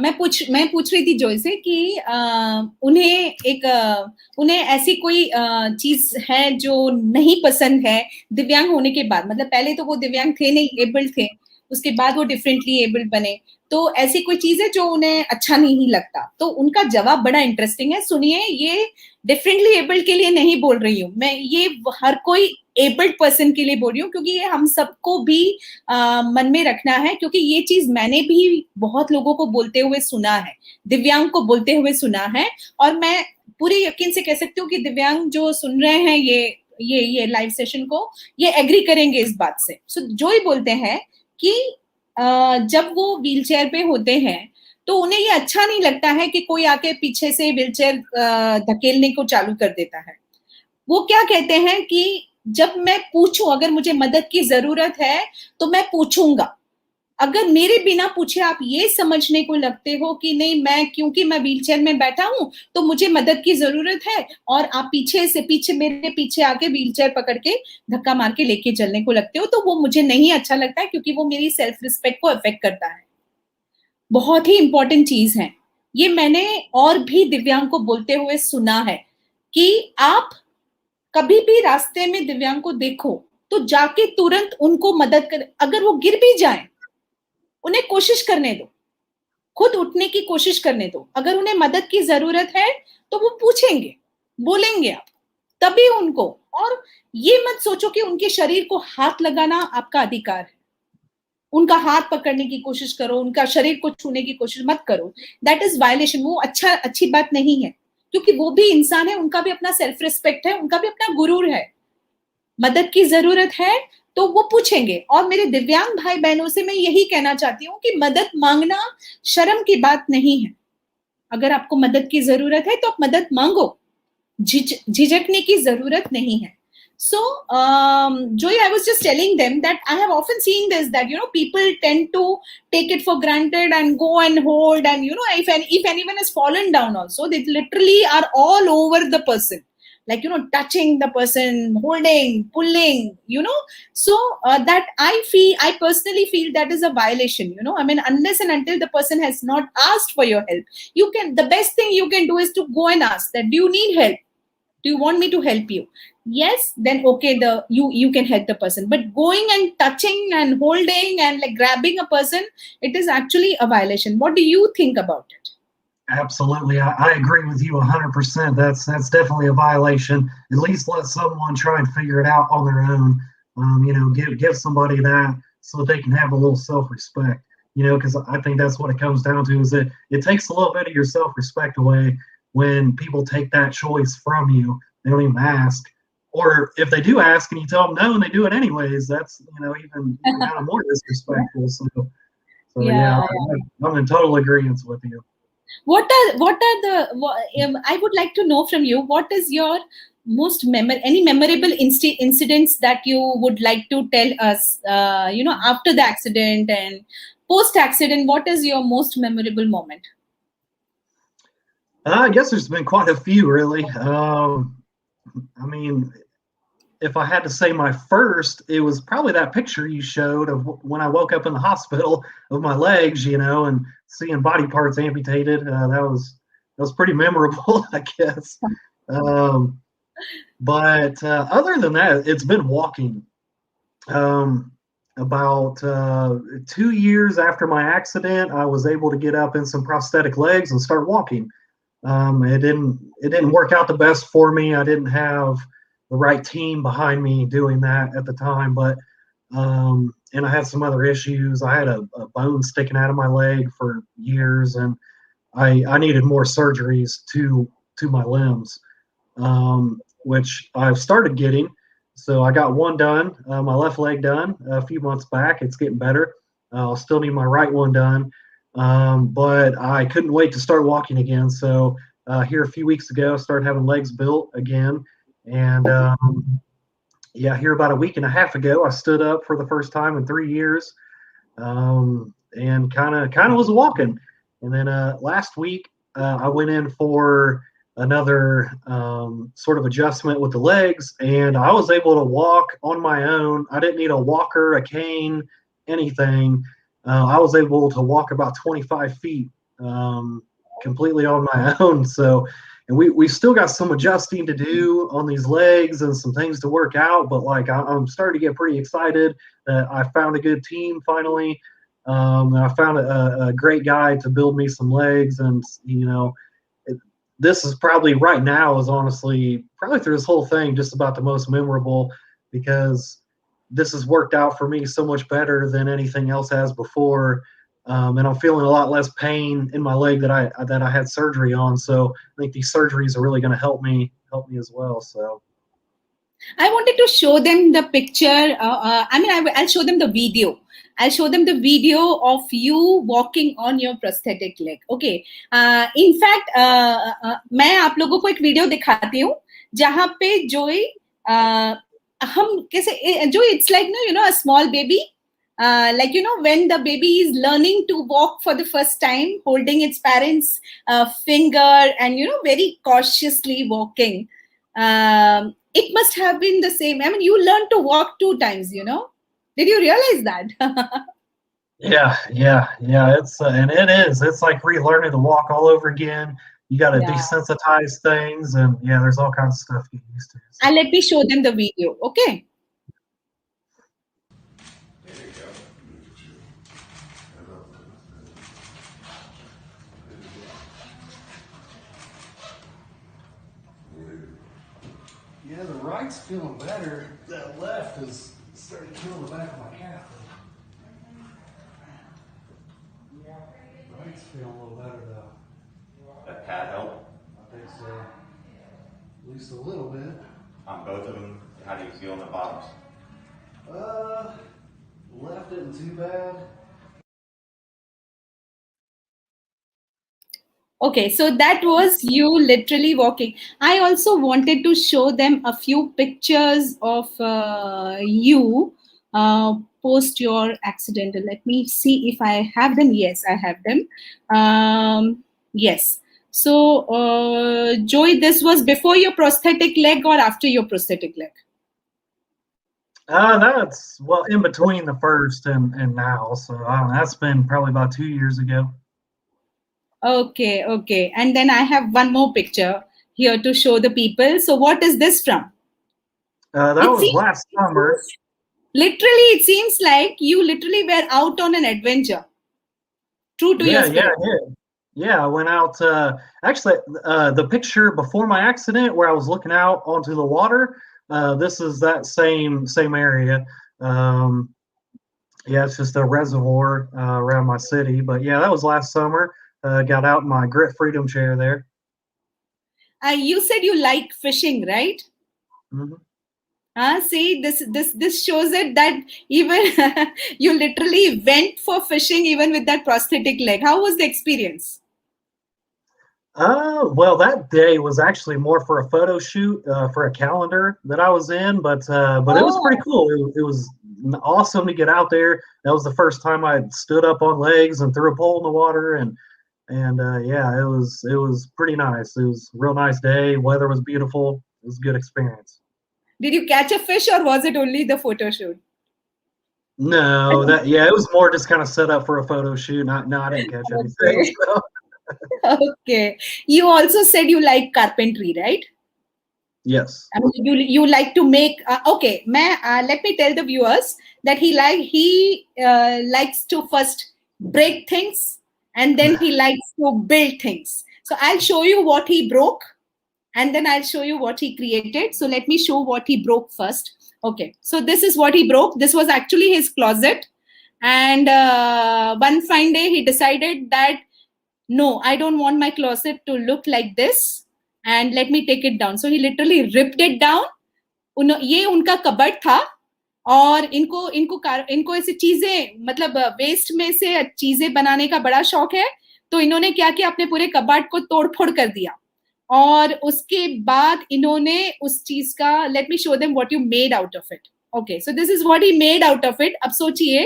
मैं पूछ रही थी जोई से कि उन्हें ऐसी कोई चीज है जो नहीं पसंद है दिव्यांग होने के बाद. मतलब पहले तो वो दिव्यांग थे नहीं, एबल्ड थे, उसके बाद वो डिफरेंटली एबल्ड बने. तो ऐसी कोई चीज है जो उन्हें अच्छा नहीं लगता. तो उनका जवाब बड़ा इंटरेस्टिंग है, सुनिए. ये डिफरेंटली एबल्ड के लिए नहीं बोल रही हूँ मैं, ये हर कोई एबल्ड पर्सन के लिए बोल रही हूँ, क्योंकि ये हम सबको भी मन में रखना है, क्योंकि ये चीज मैंने भी बहुत लोगों को बोलते हुए सुना है, दिव्यांग को बोलते हुए सुना है, और मैं पूरे यकीन से कह सकती हूँ कि दिव्यांग जो सुन रहे हैं ये लाइव सेशन को, ये एग्री करेंगे इस बात से। सो जो ही बोलते हैं कि जब वो व्हीलचेयर पे होते हैं तो उन्हें ये अच्छा नहीं लगता है कि कोई आके पीछे से व्हीलचेयर धकेलने को चालू कर देता है। वो क्या कहते हैं कि जब मैं पूछूं, अगर मुझे मदद की जरूरत है तो मैं पूछूंगा। अगर मेरे बिना पूछे आप ये समझने को लगते हो कि नहीं, क्योंकि मैं व्हीलचेयर में बैठा हूं तो मुझे मदद की जरूरत है, और आप पीछे मेरे पीछे आके व्हीलचेयर पकड़ के धक्का मार के लेके चलने को लगते हो, तो वो मुझे नहीं अच्छा लगता है, क्योंकि वो मेरी सेल्फ रिस्पेक्ट को अफेक्ट करता है। बहुत ही इंपॉर्टेंट चीज है ये, मैंने और भी दिव्यांग को बोलते हुए सुना है कि आप कभी भी रास्ते में दिव्यांग को देखो तो जाके तुरंत उनको मदद कर, अगर वो गिर भी जाए उन्हें कोशिश करने दो, खुद उठने की कोशिश करने दो। अगर उन्हें मदद की जरूरत है तो वो पूछेंगे, बोलेंगे आप तभी उनको। और ये मत सोचो कि उनके शरीर को हाथ लगाना आपका अधिकार है, उनका हाथ पकड़ने की कोशिश करो, उनका शरीर को छूने की कोशिश मत करो, दैट इज वायलेशन। वो अच्छी बात नहीं है, क्योंकि वो भी इंसान है, उनका भी अपना सेल्फ रिस्पेक्ट है, उनका भी अपना गुरूर है। मदद की जरूरत है तो वो पूछेंगे। और मेरे दिव्यांग भाई बहनों से मैं यही कहना चाहती हूँ कि मदद मांगना शर्म की बात नहीं है। अगर आपको मदद की जरूरत है तो आप मदद मांगो, झिझकने की जरूरत नहीं है। So, Joy, I was just telling them that I have often seen this, that, people tend to take it for granted and go and hold, and, if anyone has fallen down also, they literally are all over the person, like, touching the person, holding, pulling, so that I personally feel that is a violation, I mean, unless and until the person has not asked for your help, the best thing you can do is to go and ask that, do you need help? Do you want me to help you? Yes, then okay, you can help the person. But going and touching and holding and like grabbing a person, it is actually a violation. What do you think about it?
Absolutely, I agree with you 100%. That's definitely a violation. At least let someone try and figure it out on their own. Give somebody that so they can have a little self-respect. Because I think that's what it comes down to, is that it takes a little bit of your self-respect away when people take that choice from you. They don't even ask, or if they do ask and you tell them no and they do it anyways, that's even kind of more disrespectful. So yeah, I'm in total agreement with you.
I would like to know from you, what is your most any memorable incidents that you would like to tell us, after the accident and post accident, what is your most memorable moment?
I guess there's been quite a few, really. I mean, if I had to say my first, it was probably that picture you showed of when I woke up in the hospital of my legs, and seeing body parts amputated. That was pretty memorable, I guess. But other than that, it's been walking. About 2 years after my accident, I was able to get up in some prosthetic legs and start walking. It didn't work out the best for me. I didn't have the right team behind me doing that at the time, but and I had some other issues. I had a bone sticking out of my leg for years, and I needed more surgeries to my limbs, which I've started getting. So I got one done, my left leg done a few months back. It's getting better. I'll still need my right one done. But I couldn't wait to start walking again. So here a few weeks ago, I started having legs built again. And here about a week and a half ago, I stood up for the first time in 3 years, and kind of was walking. And then last week, I went in for another sort of adjustment with the legs, and I was able to walk on my own. I didn't need a walker, a cane, anything. I was able to walk about 25 feet completely on my own. So, and we still got some adjusting to do on these legs and some things to work out. But like I'm starting to get pretty excited that I found a good team finally. And I found a great guy to build me some legs, and this is probably right now is honestly probably through this whole thing just about the most memorable because this has worked out for me so much better than anything else has before. And I'm feeling a lot less pain in my leg that I had surgery on. So I think these surgeries are really going to help me as well. So
I wanted to show them the picture. I'll show them the video. I'll show them the video of you walking on your prosthetic leg. Okay. In fact, मैं आप लोगों को एक video दिखाती हूँ जहाँ पे जोई हम कैसे जो it's like a small baby. Like when the baby is learning to walk for the first time, holding its parents' finger and very cautiously walking. It must have been the same. I mean, you learned to walk 2 times. Did you realize that?
yeah. It's and it is. It's like relearning to walk all over again. You got to desensitize things, and there's all kinds of stuff you get used to. So.
And let me show them the video. Okay.
Yeah, the right's feeling better. That left is starting to kill the back of my calf. Right's feeling a little better though.
That pad help?
I think so. At least a little bit.
On both of them, how do you feel on the bottoms?
Left isn't too bad.
Okay, so that was you literally walking. I also wanted to show them a few pictures of you post your accident. Let me see if I have them. Yes, I have them. Yes. So, Joy, this was before your prosthetic leg or after your prosthetic leg?
That's in between the first and now. So that's been probably about 2 years ago.
Okay. And then I have one more picture here to show the people. So what is this from?
That was last summer.
Literally, it seems like you literally were out on an adventure. True to your spirit.
Yeah, I went out. Actually, the picture before my accident where I was looking out onto the water, this is that same area. It's just a reservoir around my city. But yeah, that was last summer. Got out in my Grit Freedom chair there.
You said you like fishing, right?
Mm-hmm.
See, this shows it that even you literally went for fishing even with that prosthetic leg. How was the experience?
Well, that day was actually more for a photo shoot for a calendar that I was in, but it was pretty cool. It was awesome to get out there. That was the first time I stood up on legs and threw a pole in the water, and it was pretty nice. It was a real nice day. Weather was beautiful. It was a good experience.
Did you catch a fish or was it only the photo shoot?
No, it was more just kind of set up for a photo shoot. No, I didn't catch anything. So.
Okay. You also said you like carpentry, right?
Yes.
I mean, you like to make. Okay, let me tell the viewers that he likes to first break things and then he likes to build things. So I'll show you what he broke and then I'll show you what he created. So let me show what he broke first. Okay, so this is what he broke. This was actually his closet, and one fine day he decided that no, I don't want my closet to look like this, and let me take it down. So he literally ripped it down. ये उनका cupboard था और इनको ऐसी चीजें मतलब waste में से चीजें बनाने का बड़ा शौक है, तो इन्होंने क्या किया, अपने पूरे कबर्ड को तोड़-फोड़ कर दिया और उसके बाद इन्होंने उस चीज का, let me show them what you made out of it. Okay, so this is what he made out of it. अब सोचिए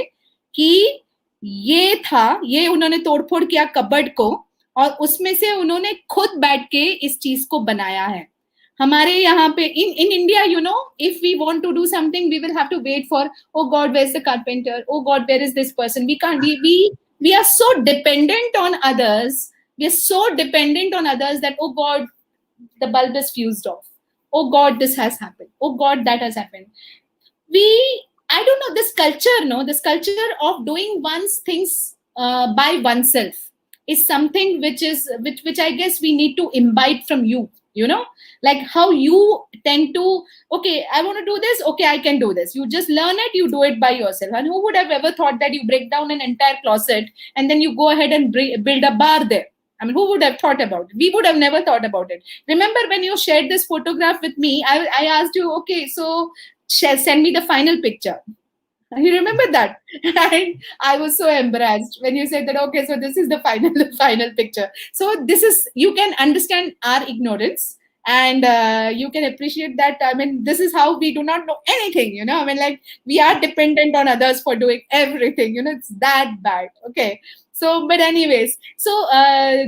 कि ये उन्होंने तोड़फोड़ किया कबर्ड को और उसमें से उन्होंने खुद बैठ के इस चीज को बनाया है. हमारे यहाँ पे in India, if we want to do something, we will have to wait for, oh God, where's the carpenter? Oh God, where is this person? We can't. We are so dependent on others. We are so dependent on others that, oh God, the bulb is fused off. Oh God, this has happened. Oh God, that has happened. I don't know, this culture of doing one's things by oneself is something which I guess we need to imbibe from you. you know, like how you tend to, okay, I want to do this, okay, I can do this. You just learn it, you do it by yourself. And who would have ever thought that you break down an entire closet and then you go ahead and build a bar there? I mean, who would have thought about it? We would have never thought about it. Remember when you shared this photograph with me, I asked you, okay, so send me the final picture. You remember that? And I was so embarrassed when you said that, okay, so this is the final, the final picture. So this is, you can understand our ignorance, and you can appreciate that. I mean, this is how we do not know anything, you know. I mean, like, we are dependent on others for doing everything, you know, it's that bad. Okay. So, but anyways, so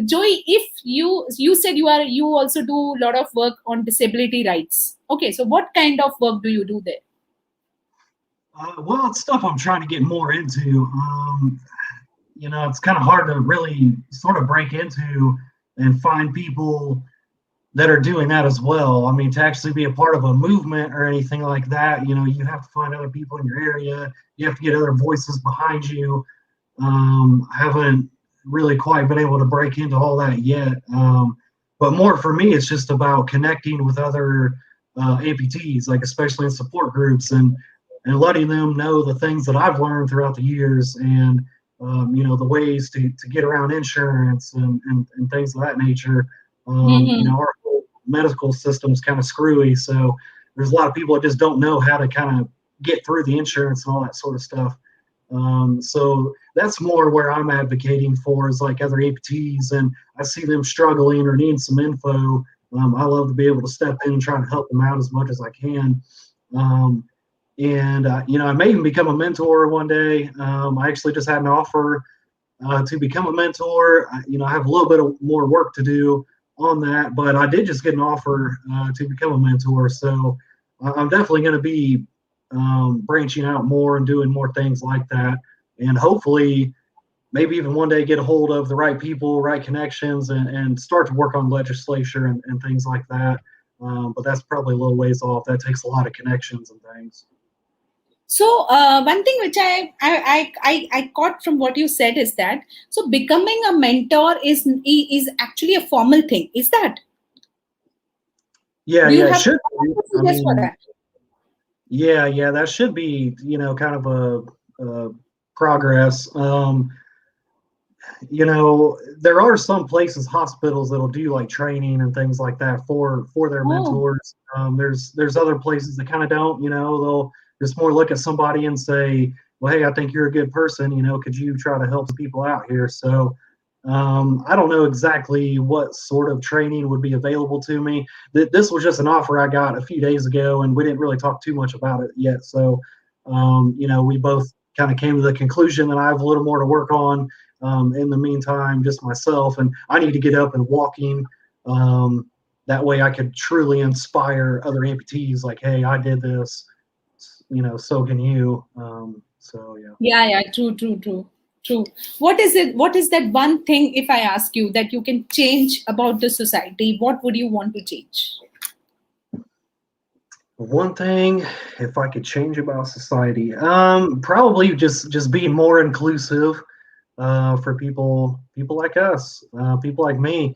Joey, if you said you also do a lot of work on disability rights. Okay. So what kind of work do you do there?
Well, it's stuff I'm trying to get more into. You know, it's kind of hard to really sort of break into and find people that are doing that as well. I mean, to actually be a part of a movement or anything like that, you know, you have to find other people in your area. You have to get other voices behind you. I haven't really quite been able to break into all that yet. But more for me, it's just about connecting with other amputees, like especially in support groups, and letting them know the things that I've learned throughout the years, and you know, the ways to get around insurance and things of that nature. You know, our whole medical system's kind of screwy, so there's a lot of people that just don't know how to kind of get through the insurance and all that sort of stuff. So that's more where I'm advocating for, is like other amputees, and I see them struggling or needing some info. I love to be able to step in and try to help them out as much as I can. And you know, I may even become a mentor one day. I actually just had an offer to become a mentor. You know, I have a little bit of more work to do on that, but I did just get an offer to become a mentor. So I'm definitely going to be branching out more and doing more things like that, and hopefully maybe even one day get a hold of the right people, right connections, and start to work on legislature and things like that. But that's probably a little ways off. That takes a lot of connections and things.
So one thing which I caught from what you said is that, so becoming a mentor is actually a formal thing. Is that?
Yeah,
Do you
yeah, it
have
should be. I
procedures for
mean,
that?
yeah, that should be, you know, kind of a progress. You know, there are some places, hospitals, that'll do like training and things like that for their
Oh,
mentors. There's other places that kind of don't. You know, they'll just more look at somebody and say, well, hey, I think you're a good person, you know, could you try to help some people out here? So I don't know exactly what sort of training would be available to me. This was just an offer I got a few days ago, and we didn't really talk too much about it yet. So you know, we both kind of came to the conclusion that I have a little more to work on in the meantime, just myself, and I need to get up and walking. That way I could truly inspire other amputees, like, hey, I did this, you know, so can you. So yeah.
yeah, true. What is it? What is that one thing, if I ask you, that you can change about the society? What would you want to change?
One thing, if I could change about society, probably just being more inclusive for people like us, people like me.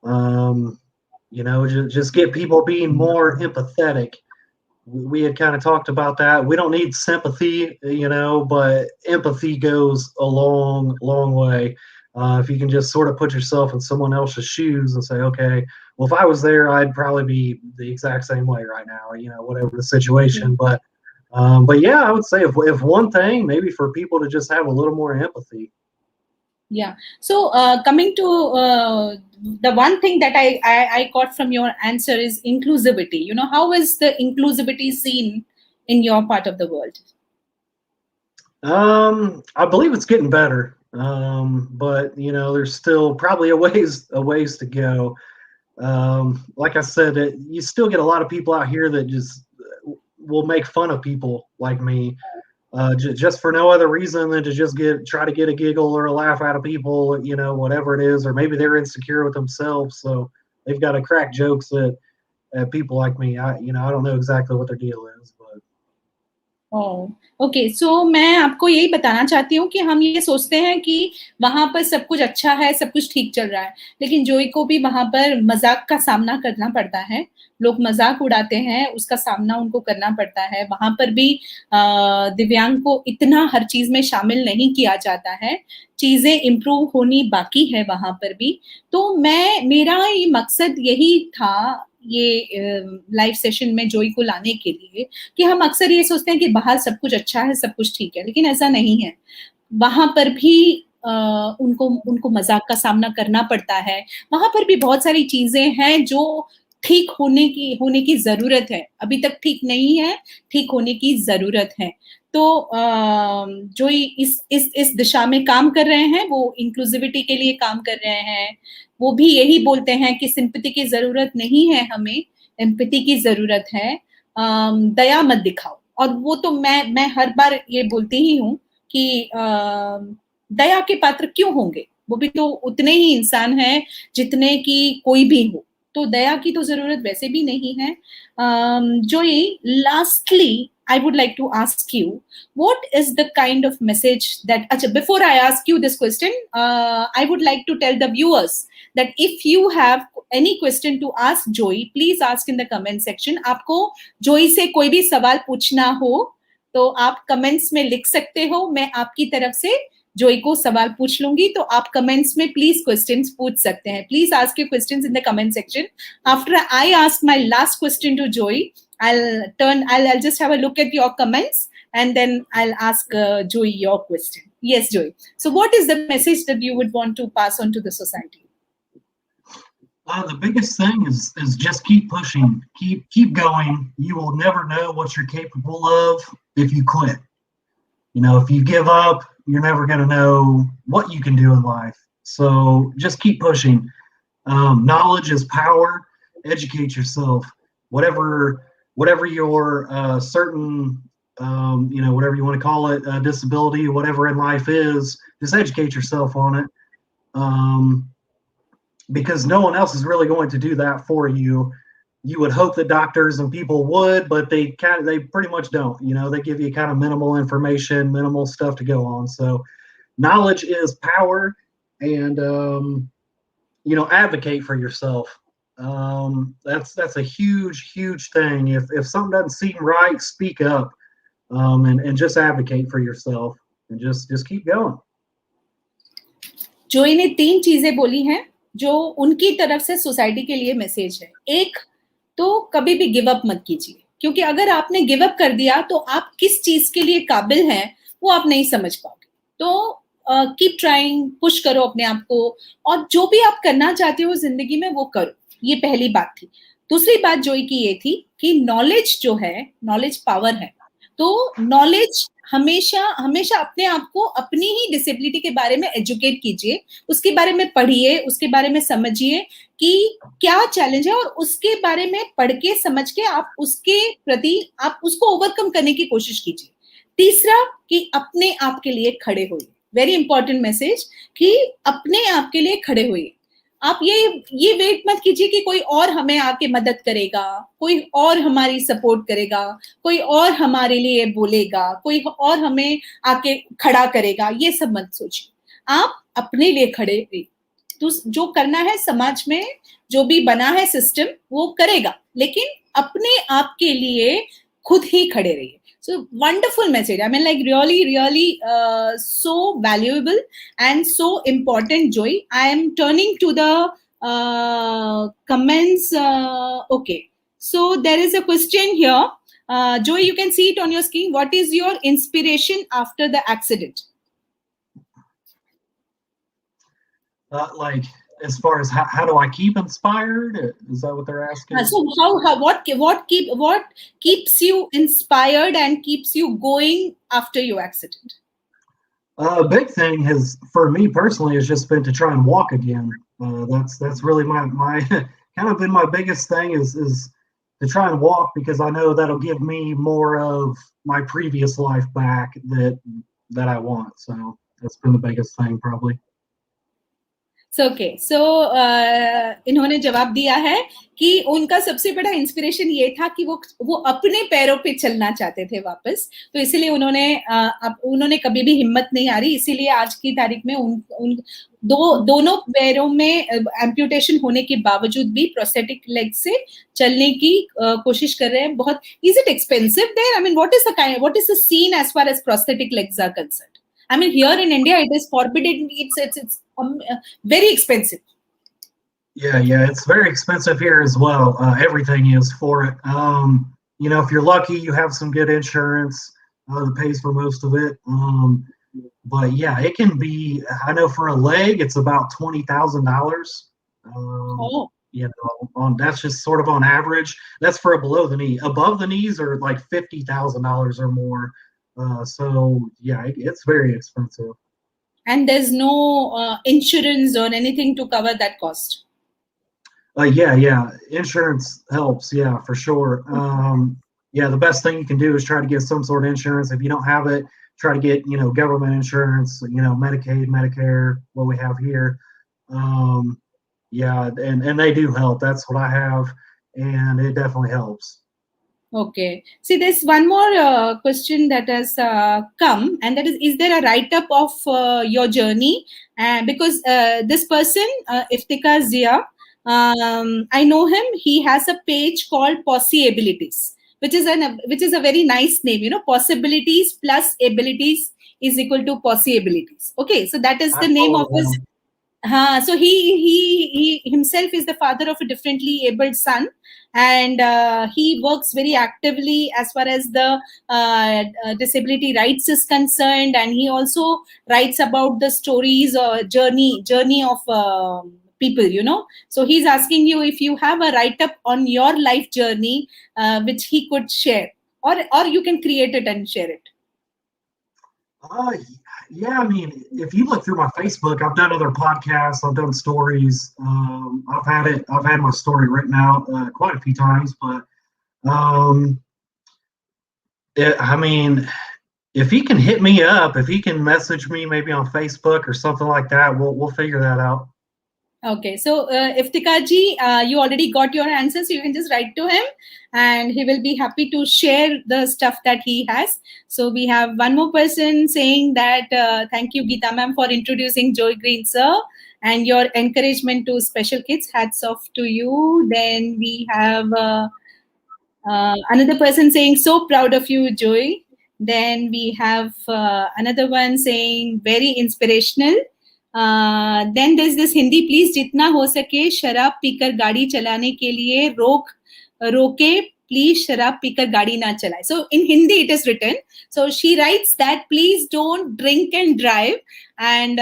You know, just get people being more empathetic. We had kind of talked about that. We don't need sympathy, you know, but empathy goes a long way. If you can just sort of put yourself in someone else's shoes and say, okay, well, if I was there, I'd probably be the exact same way right now, or, you know, whatever the situation. But yeah, I would say if one thing, maybe for people to just have a little more empathy.
Yeah. So coming to the one thing that I got from your answer is inclusivity. You know, how is the inclusivity seen in your part of the world?
I believe it's getting better. But you know, there's still probably a ways to go. Like I said, you still get a lot of people out here that just will make fun of people like me, just for no other reason than to just try to get a giggle or a laugh out of people, you know, whatever it is, or maybe they're insecure with themselves, so they've got to crack jokes at people like me. I don't know exactly what their deal is, but
okay, so मैं आपको यही बताना चाहती हूँ कि हम ये सोचते हैं कि वहां पर सब कुछ अच्छा है, सब कुछ ठीक चल रहा है, लेकिन जोई को भी वहां पर मजाक का सामना करना पड़ता है। लोग मजाक उड़ाते हैं, उसका सामना उनको करना पड़ता है। वहां पर भी दिव्यांग को इतना हर चीज में शामिल नहीं किया जाता है, चीजें इम्प्रूव होनी बाकी है वहां पर भी। तो मेरा ये मकसद यही था ये लाइव सेशन में जोई को लाने के लिए, कि हम अक्सर ये सोचते हैं कि बाहर सब कुछ अच्छा है, सब कुछ ठीक है, लेकिन ऐसा नहीं है। वहां पर भी उनको उनको मजाक का सामना करना पड़ता है। वहां पर भी बहुत सारी चीजें हैं जो ठीक होने की जरूरत है, अभी तक ठीक नहीं है, ठीक होने की जरूरत है। तो जो इस दिशा में काम कर रहे हैं, वो इंक्लूसिविटी के लिए काम कर रहे हैं। वो भी यही बोलते हैं कि सिंपैथी की जरूरत नहीं है, हमें एम्पैथी की जरूरत है। दया मत दिखाओ। और वो तो मैं हर बार ये बोलती ही हूँ कि दया के पात्र क्यों होंगे, वो भी तो उतने ही इंसान हैं जितने की कोई भी हो। तो दया की तो जरूरत वैसे भी नहीं है। जो ये lastly I would like to ask you, what is the kind of message that, Achha, before I ask you this question, I would like to tell the viewers that if you have any question to ask Joy, please ask in the comment section. आपको जोई से कोई भी सवाल पूछना हो तो आप कमेंट्स में लिख सकते हो, मैं आपकी तरफ से जोई को सवाल पूछ लूंगी। तो आप कमेंट्स में प्लीज क्वेश्चंस पूछ सकते हैं। Please ask your questions in the comment section. After I ask my last question to Joey, I'll just have a look at your comments and then I'll ask Joy your question. Yes, Joy. So what is the message that you would want to pass on to the society?
The biggest thing is just keep pushing, keep going. You will never know what you're capable of if you quit. You know, if you give up, you're never going to know what you can do in life. So just keep pushing. Knowledge is power. Educate yourself. Whatever your certain, whatever you want to call it, disability, whatever in life is, just educate yourself on it. Because no one else is really going to do that for you. You would hope that doctors and people would, but they pretty much don't. You know, they give you kind of minimal information, minimal stuff to go on. So knowledge is power, and advocate for yourself. That's a huge thing. If something doesn't seem right, speak up, and just advocate for yourself, and just keep going.
जोई ने 3 चीजें बोली हैं जो उनकी तरफ से society के लिए मैसेज है। एक तो कभी भी गिव अप मत कीजिए, क्योंकि अगर आपने गिव अप कर दिया तो आप किस चीज के लिए काबिल हैं वो आप नहीं समझ पाओगे। तो कीप ट्राइंग, पुश करो अपने आप को, और जो भी आप करना चाहते हो जिंदगी में वो करो। ये पहली बात थी। दूसरी बात जोई की ये थी कि नॉलेज जो है, नॉलेज पावर है। तो नॉलेज हमेशा हमेशा अपने आप को अपनी ही डिसेबिलिटी के बारे में एजुकेट कीजिए, उसके बारे में पढ़िए, उसके बारे में समझिए कि क्या चैलेंज है, और उसके बारे में पढ़ के समझ के आप उसके प्रति आप उसको ओवरकम करने की कोशिश कीजिए। तीसरा कि अपने आप के लिए खड़े होइए। वेरी इंपॉर्टेंट मैसेज कि अपने आप के लिए खड़े होइए। आप ये वेट मत कीजिए कि कोई और हमें आके मदद करेगा, कोई और हमारी सपोर्ट करेगा, कोई और हमारे लिए बोलेगा, कोई और हमें आके खड़ा करेगा। ये सब मत सोचिए, आप अपने लिए खड़े रहिए। तो जो करना है समाज में, जो भी बना है सिस्टम वो करेगा, लेकिन अपने आप के लिए खुद ही खड़े रहिए। So wonderful message. I mean, like really so valuable and so important, Joy. I am turning to the comments. Okay, so there is a question here. Joy, you can see it on your screen. What is your inspiration after the accident?
Like, as far as how do I keep inspired? Is that what they're asking?
So what keeps you inspired and keeps you going after your accident?
A big thing for me personally has just been to try and walk again. That's really my kind of been my biggest thing is to try and walk, because I know that'll give me more of my previous life back that I want. So that's been the biggest thing probably.
सो इन्होंने जवाब दिया है कि उनका सबसे बड़ा inspiration ये था कि वो अपने पैरों पे चलना चाहते थे वापस, तो इसीलिए उन्होंने कभी भी हिम्मत नहीं हारी, इसीलिए आज की तारीख में उन दोनों पैरों में एम्प्यूटेशन होने के बावजूद भी प्रोस्थेटिक लेग से चलने की कोशिश कर रहे हैं. बहुत is it expensive there? I mean what is the scene as far as prosthetic legs are concerned? I mean, here in India, it is forbidden. It's very expensive.
Yeah, it's very expensive here as well. Everything is for it. If you're lucky, you have some good insurance that pays for most of it. But yeah, it can be. I know for a leg, it's about $20,000. That's just sort of on average. That's for a below the knee. Above the knees are like $50,000 or more. So yeah, it's very expensive.
And there's no insurance or anything to cover that cost.
Yeah, insurance helps. Yeah, for sure. The best thing you can do is try to get some sort of insurance. If you don't have it, try to get government insurance. Medicaid, Medicare, what we have here. And they do help. That's what I have, and it definitely helps.
Okay. See, there's one more question that has come, and that is there a write-up of your journey? Because this person, Iftika Zia, I know him. He has a page called Possibilities, which is a very nice name. Possibilities plus abilities is equal to possibilities. Okay, so that is the name of his. So he himself is the father of a differently abled son, and he works very actively as far as the disability rights is concerned, and he also writes about the stories or journey of people. So he's asking you if you have a write-up on your life journey which he could share, or you can create it and share it.
Yeah, I mean, if you look through my Facebook, I've done other podcasts, I've done stories. I've had my story written out quite a few times, but if he can hit me up, if he can message me maybe on Facebook or something like that, we'll figure that out.
Okay, so Iftika ji, you already got your answers. You can just write to him, and he will be happy to share the stuff that he has. So we have one more person saying that thank you, Geeta ma'am, for introducing Joy Green sir and your encouragement to special kids. Hats off to you. Then we have another person saying so proud of you, Joy. Then we have another one saying very inspirational. Then there's this Hindi, please जितना हो सके शराब पीकर गाड़ी चलाने के लिए रोके please शराब पीकर गाड़ी ना चलाए. So in Hindi it is written. So she writes that please don't drink and drive, and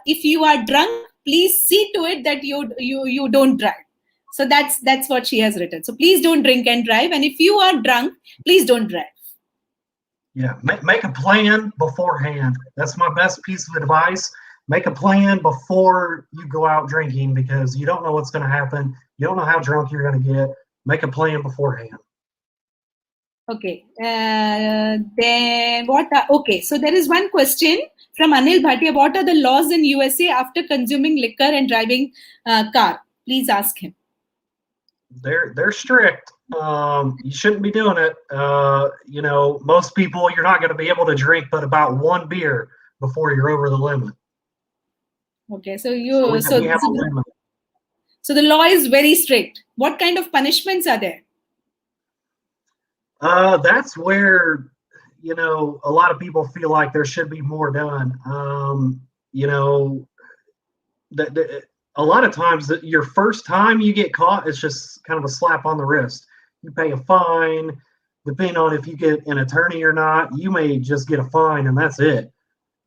if you are drunk, please see to it that you don't drive. So that's what she has written. So please don't drink and drive, and if you are drunk, please don't drive.
Yeah, make a plan beforehand. That's my best piece of advice. Make a plan before you go out drinking, because you don't know what's going to happen. You don't know how drunk you're going to get. Make a plan beforehand.
Okay. Then what? Okay. So there is one question from Anil Bhatia. What are the laws in USA after consuming liquor and driving car? Please ask him.
They're strict. You shouldn't be doing it. Most people, you're not going to be able to drink but about one beer before you're over the limit.
Okay, so the law is very strict. What kind of punishments are there?
That's where a lot of people feel like there should be more done. A lot of times your first time you get caught, it's just kind of a slap on the wrist. You pay a fine. Depending on if you get an attorney or not, you may just get a fine and that's it.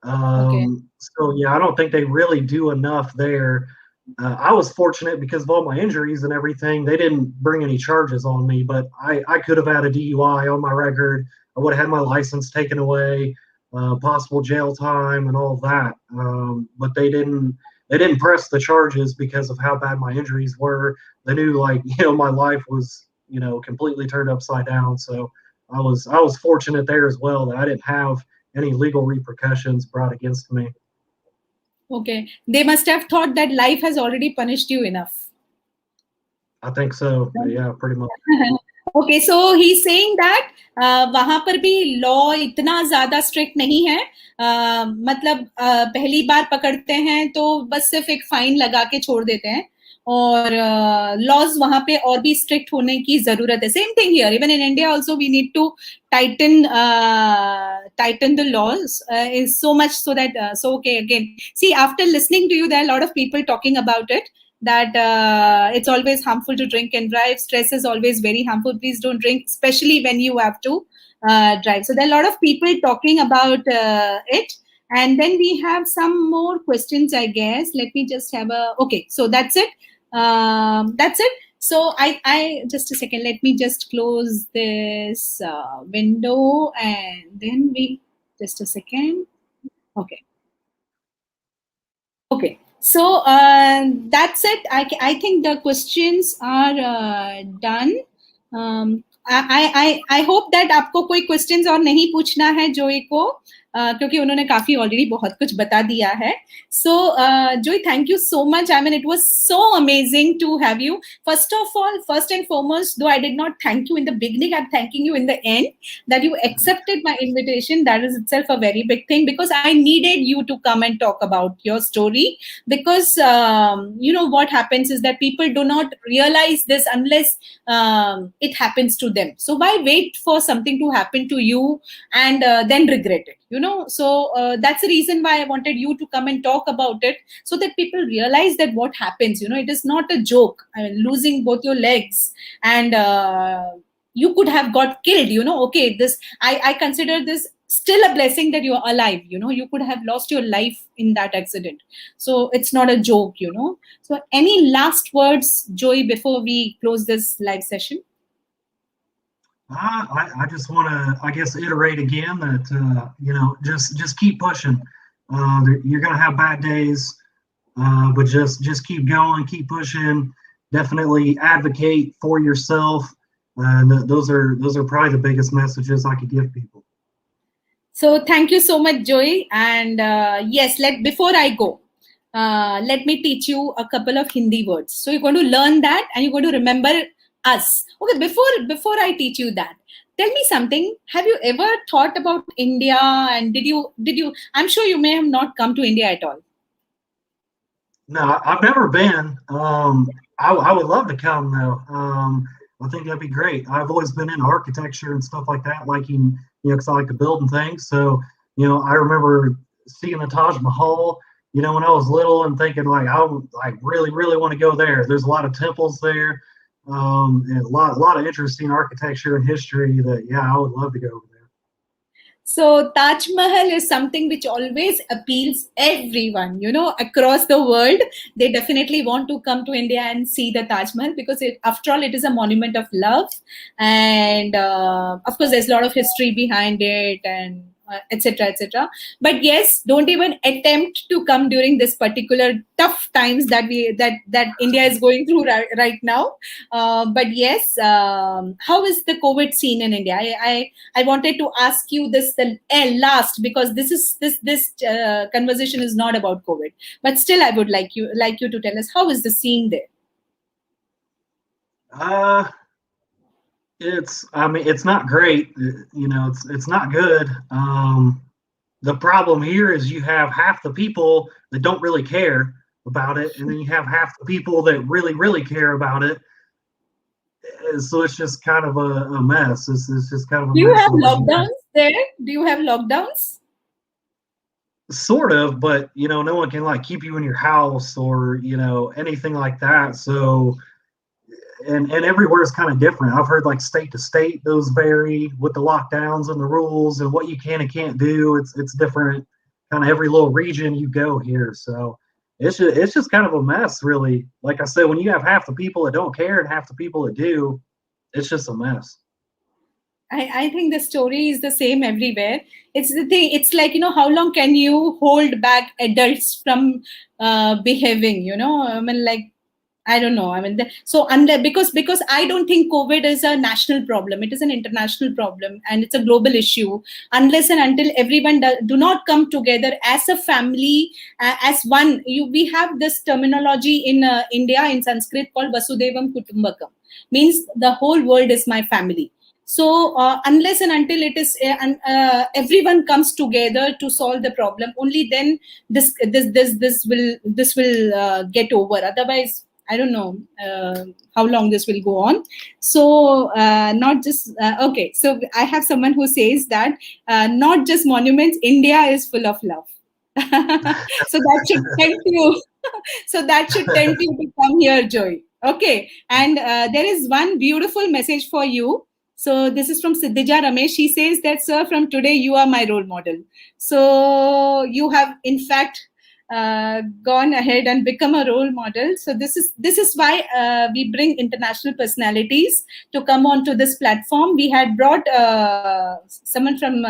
Okay.
So yeah, I don't think they really do enough there. I was fortunate because of all my injuries and everything. They didn't bring any charges on me, but I could have had a DUI on my record. I would have had my license taken away, possible jail time and all of that. But they didn't press the charges because of how bad my injuries were. They knew my life was, completely turned upside down. So I was fortunate there as well that I didn't have any legal repercussions brought against me.
Okay. They must have thought that life has already punished you enough.
I think so. Yeah, pretty much.
Okay, so he's saying that वहां पर भी law इतना ज्यादा strict नहीं है. मतलब पहली बार पकड़ते हैं तो बस सिर्फ एक फाइन लगा के छोड़ देते हैं, और लॉज वहां पे और भी स्ट्रिक्ट होने की जरूरत है. Same thing here, even in India also we need to tighten the laws is so much so that so okay, again, see, after listening to you, there are a lot of people talking about it, that it's always harmful to drink and drive. Stress is always very harmful. Please don't drink, especially when you have to drive. So there are a lot of people talking about it. And then we have some more questions, I guess. Let me just have a, okay, so that's it. That's it. So I just a second, let me just close this window, and then we, just a second. Okay. Okay, so that's it. I think the questions are done. I hope that आपको कोई questions और नहीं पूछना है जोई को, क्योंकि उन्होंने काफी already बहुत कुछ बता दिया है. So Joy, thank you so much. I mean, it was so amazing to have you. First of all, first and foremost, though I did not thank you in the beginning, I'm thanking you in the end that you accepted my invitation. That is itself a very big thing, because I needed you to come and talk about your story. Because you know what happens is that people do not realize this unless it happens to them. So why wait for something to happen to you and then regret it, you know? So that's the reason why I wanted you to come and talk about it, so that people realize that what happens, you know, it is not a joke. I mean, losing both your legs, and you could have got killed, you know. Okay, this, I consider this still a blessing that you're alive, you know. You could have lost your life in that accident, so it's not a joke, you know. So any last words, Joey, before we close this live session?
I just want to, I guess, iterate again that you know, just keep pushing. You're gonna have bad days, but just keep going, keep pushing. Definitely advocate for yourself. Those are probably the biggest messages I could give people.
So thank you so much, Joey. And yes, before I go, let me teach you a couple of Hindi words. So you're going to learn that, and you're going to remember us. Okay, before I teach you that, tell me something. Have you ever thought about India? And did you? I'm sure you may have not come to India at all.
No, I've never been. I would love to come though. I think that'd be great. I've always been into architecture and stuff like that, liking, you know, because I like to build and things. So, you know, I remember seeing the Taj Mahal, you know, when I was little, and thinking like, I would like really want to go there. There's a lot of temples there, and a lot of interesting architecture and history that, yeah, I would love to go over there.
So Taj Mahal is something which always appeals everyone, you know, across the world. They definitely want to come to India and see the Taj Mahal, because after all, it is a monument of love. And of course, there's a lot of history behind it, and etc., etc. But yes, don't even attempt to come during this particular tough times that India is going through right now. But yes, how is the COVID scene in India? I wanted to ask you this the last, because this conversation is not about COVID, but still I would like you to tell us, how is the scene there?
I mean, it's not great. You know, it's not good. The problem here is you have half the people that don't really care about it, and then you have half the people that really care about it. So it's just kind of a mess. It's just kind of a mess.
Do you have lockdowns there? Do you have lockdowns?
Sort of, but you know, no one can like keep you in your house or, you know, anything like that. So and everywhere is kind of different. I've heard like state to state, those vary with the lockdowns and the rules and what you can and can't do. It's different kind of every little region you go here. So it's just kind of a mess, really. Like I said, when you have half the people that don't care and half the people that do, it's just a mess.
I think the story is the same everywhere. It's the thing. It's like, you know, how long can you hold back adults from behaving? You know, I mean, like, I don't know. I mean, so unless because I don't think COVID is a national problem. It is an international problem, and it's a global issue. Unless and until everyone do not come together as a family, as one. We have this terminology in India in Sanskrit called Vasudevam Kutumbakam, means the whole world is my family. So unless and until it is everyone comes together to solve the problem, only then this will get over. Otherwise, I don't know how long this will go on. So not just okay. So I have someone who says that not just monuments, India is full of love. So that should tempt you. So that should tempt you to come here, Joy. Okay, and there is one beautiful message for you. So this is from Siddhija Ramesh. She says that, sir, from today you are my role model. So you have, in fact, gone ahead and become a role model. So this is why we bring international personalities to come onto this platform. We had brought someone from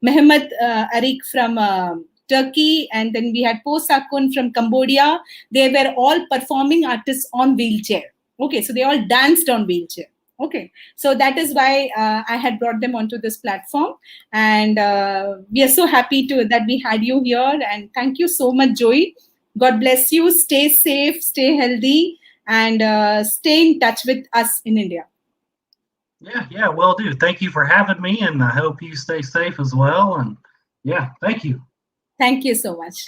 Mehmet Arik from Turkey, and then we had Po Sakun from Cambodia. They were all performing artists on wheelchair. Okay, so they all danced on wheelchair. Okay, so that is why I had brought them onto this platform, and we are so happy that we had you here. And thank you so much, Joey. God bless you. Stay safe, stay healthy, and stay in touch with us in India.
Yeah, will do. Thank you for having me, and I hope you stay safe as well. And yeah, thank you.
Thank you so much.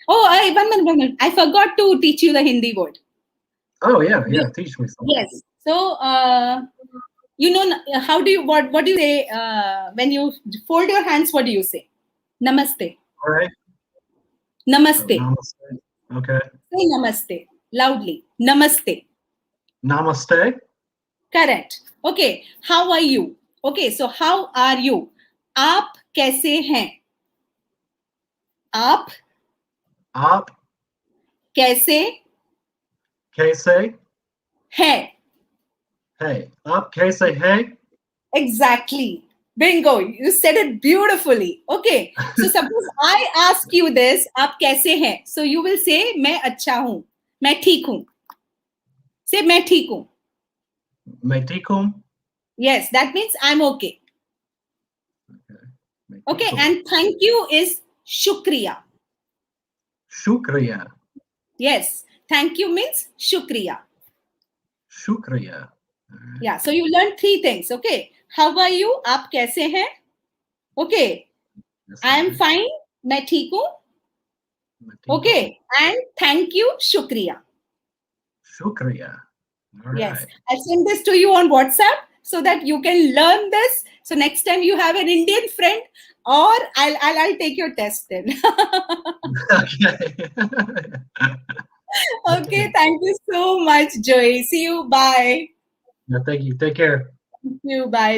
Oh, one minute. I forgot to teach you the Hindi word.
Oh yeah, teach me something.
Yes. So, you know, how do you, what do you say when you fold your hands? What do you say? Namaste.
All right.
Namaste.
So, namaste. Okay.
Say namaste loudly. Namaste.
Namaste.
Correct. Okay. How are you? Okay. So, how are you? आप कैसे हैं? आप कैसे है?
Hey, up kaise hai?
Exactly. Bingo. You said it beautifully. Okay. So suppose I ask you this, आप कैसे हैं? So you will say, मैं अच्छा हूँ. मैं ठीक हूँ. Say, मैं ठीक हूँ.
मैं ठीक हूँ.
Yes, that means I'm okay. Okay. And thank you is shukriya.
Shukriya.
Yes. Thank you means shukriya.
Shukriya.
Yeah. So you learned 3 things. Okay. How are you? आप कैसे हैं? Okay. I am fine. मैं ठीक हूँ. Okay. And thank you. Shukriya.
Shukriya. All right.
Yes. I'll send this to you on WhatsApp so that you can learn this. So next time you have an Indian friend, or I'll take your test then.
Okay.
Okay. Thank you so much, Joey. See you. Bye.
No, thank you. Take care.
Thank you. Bye.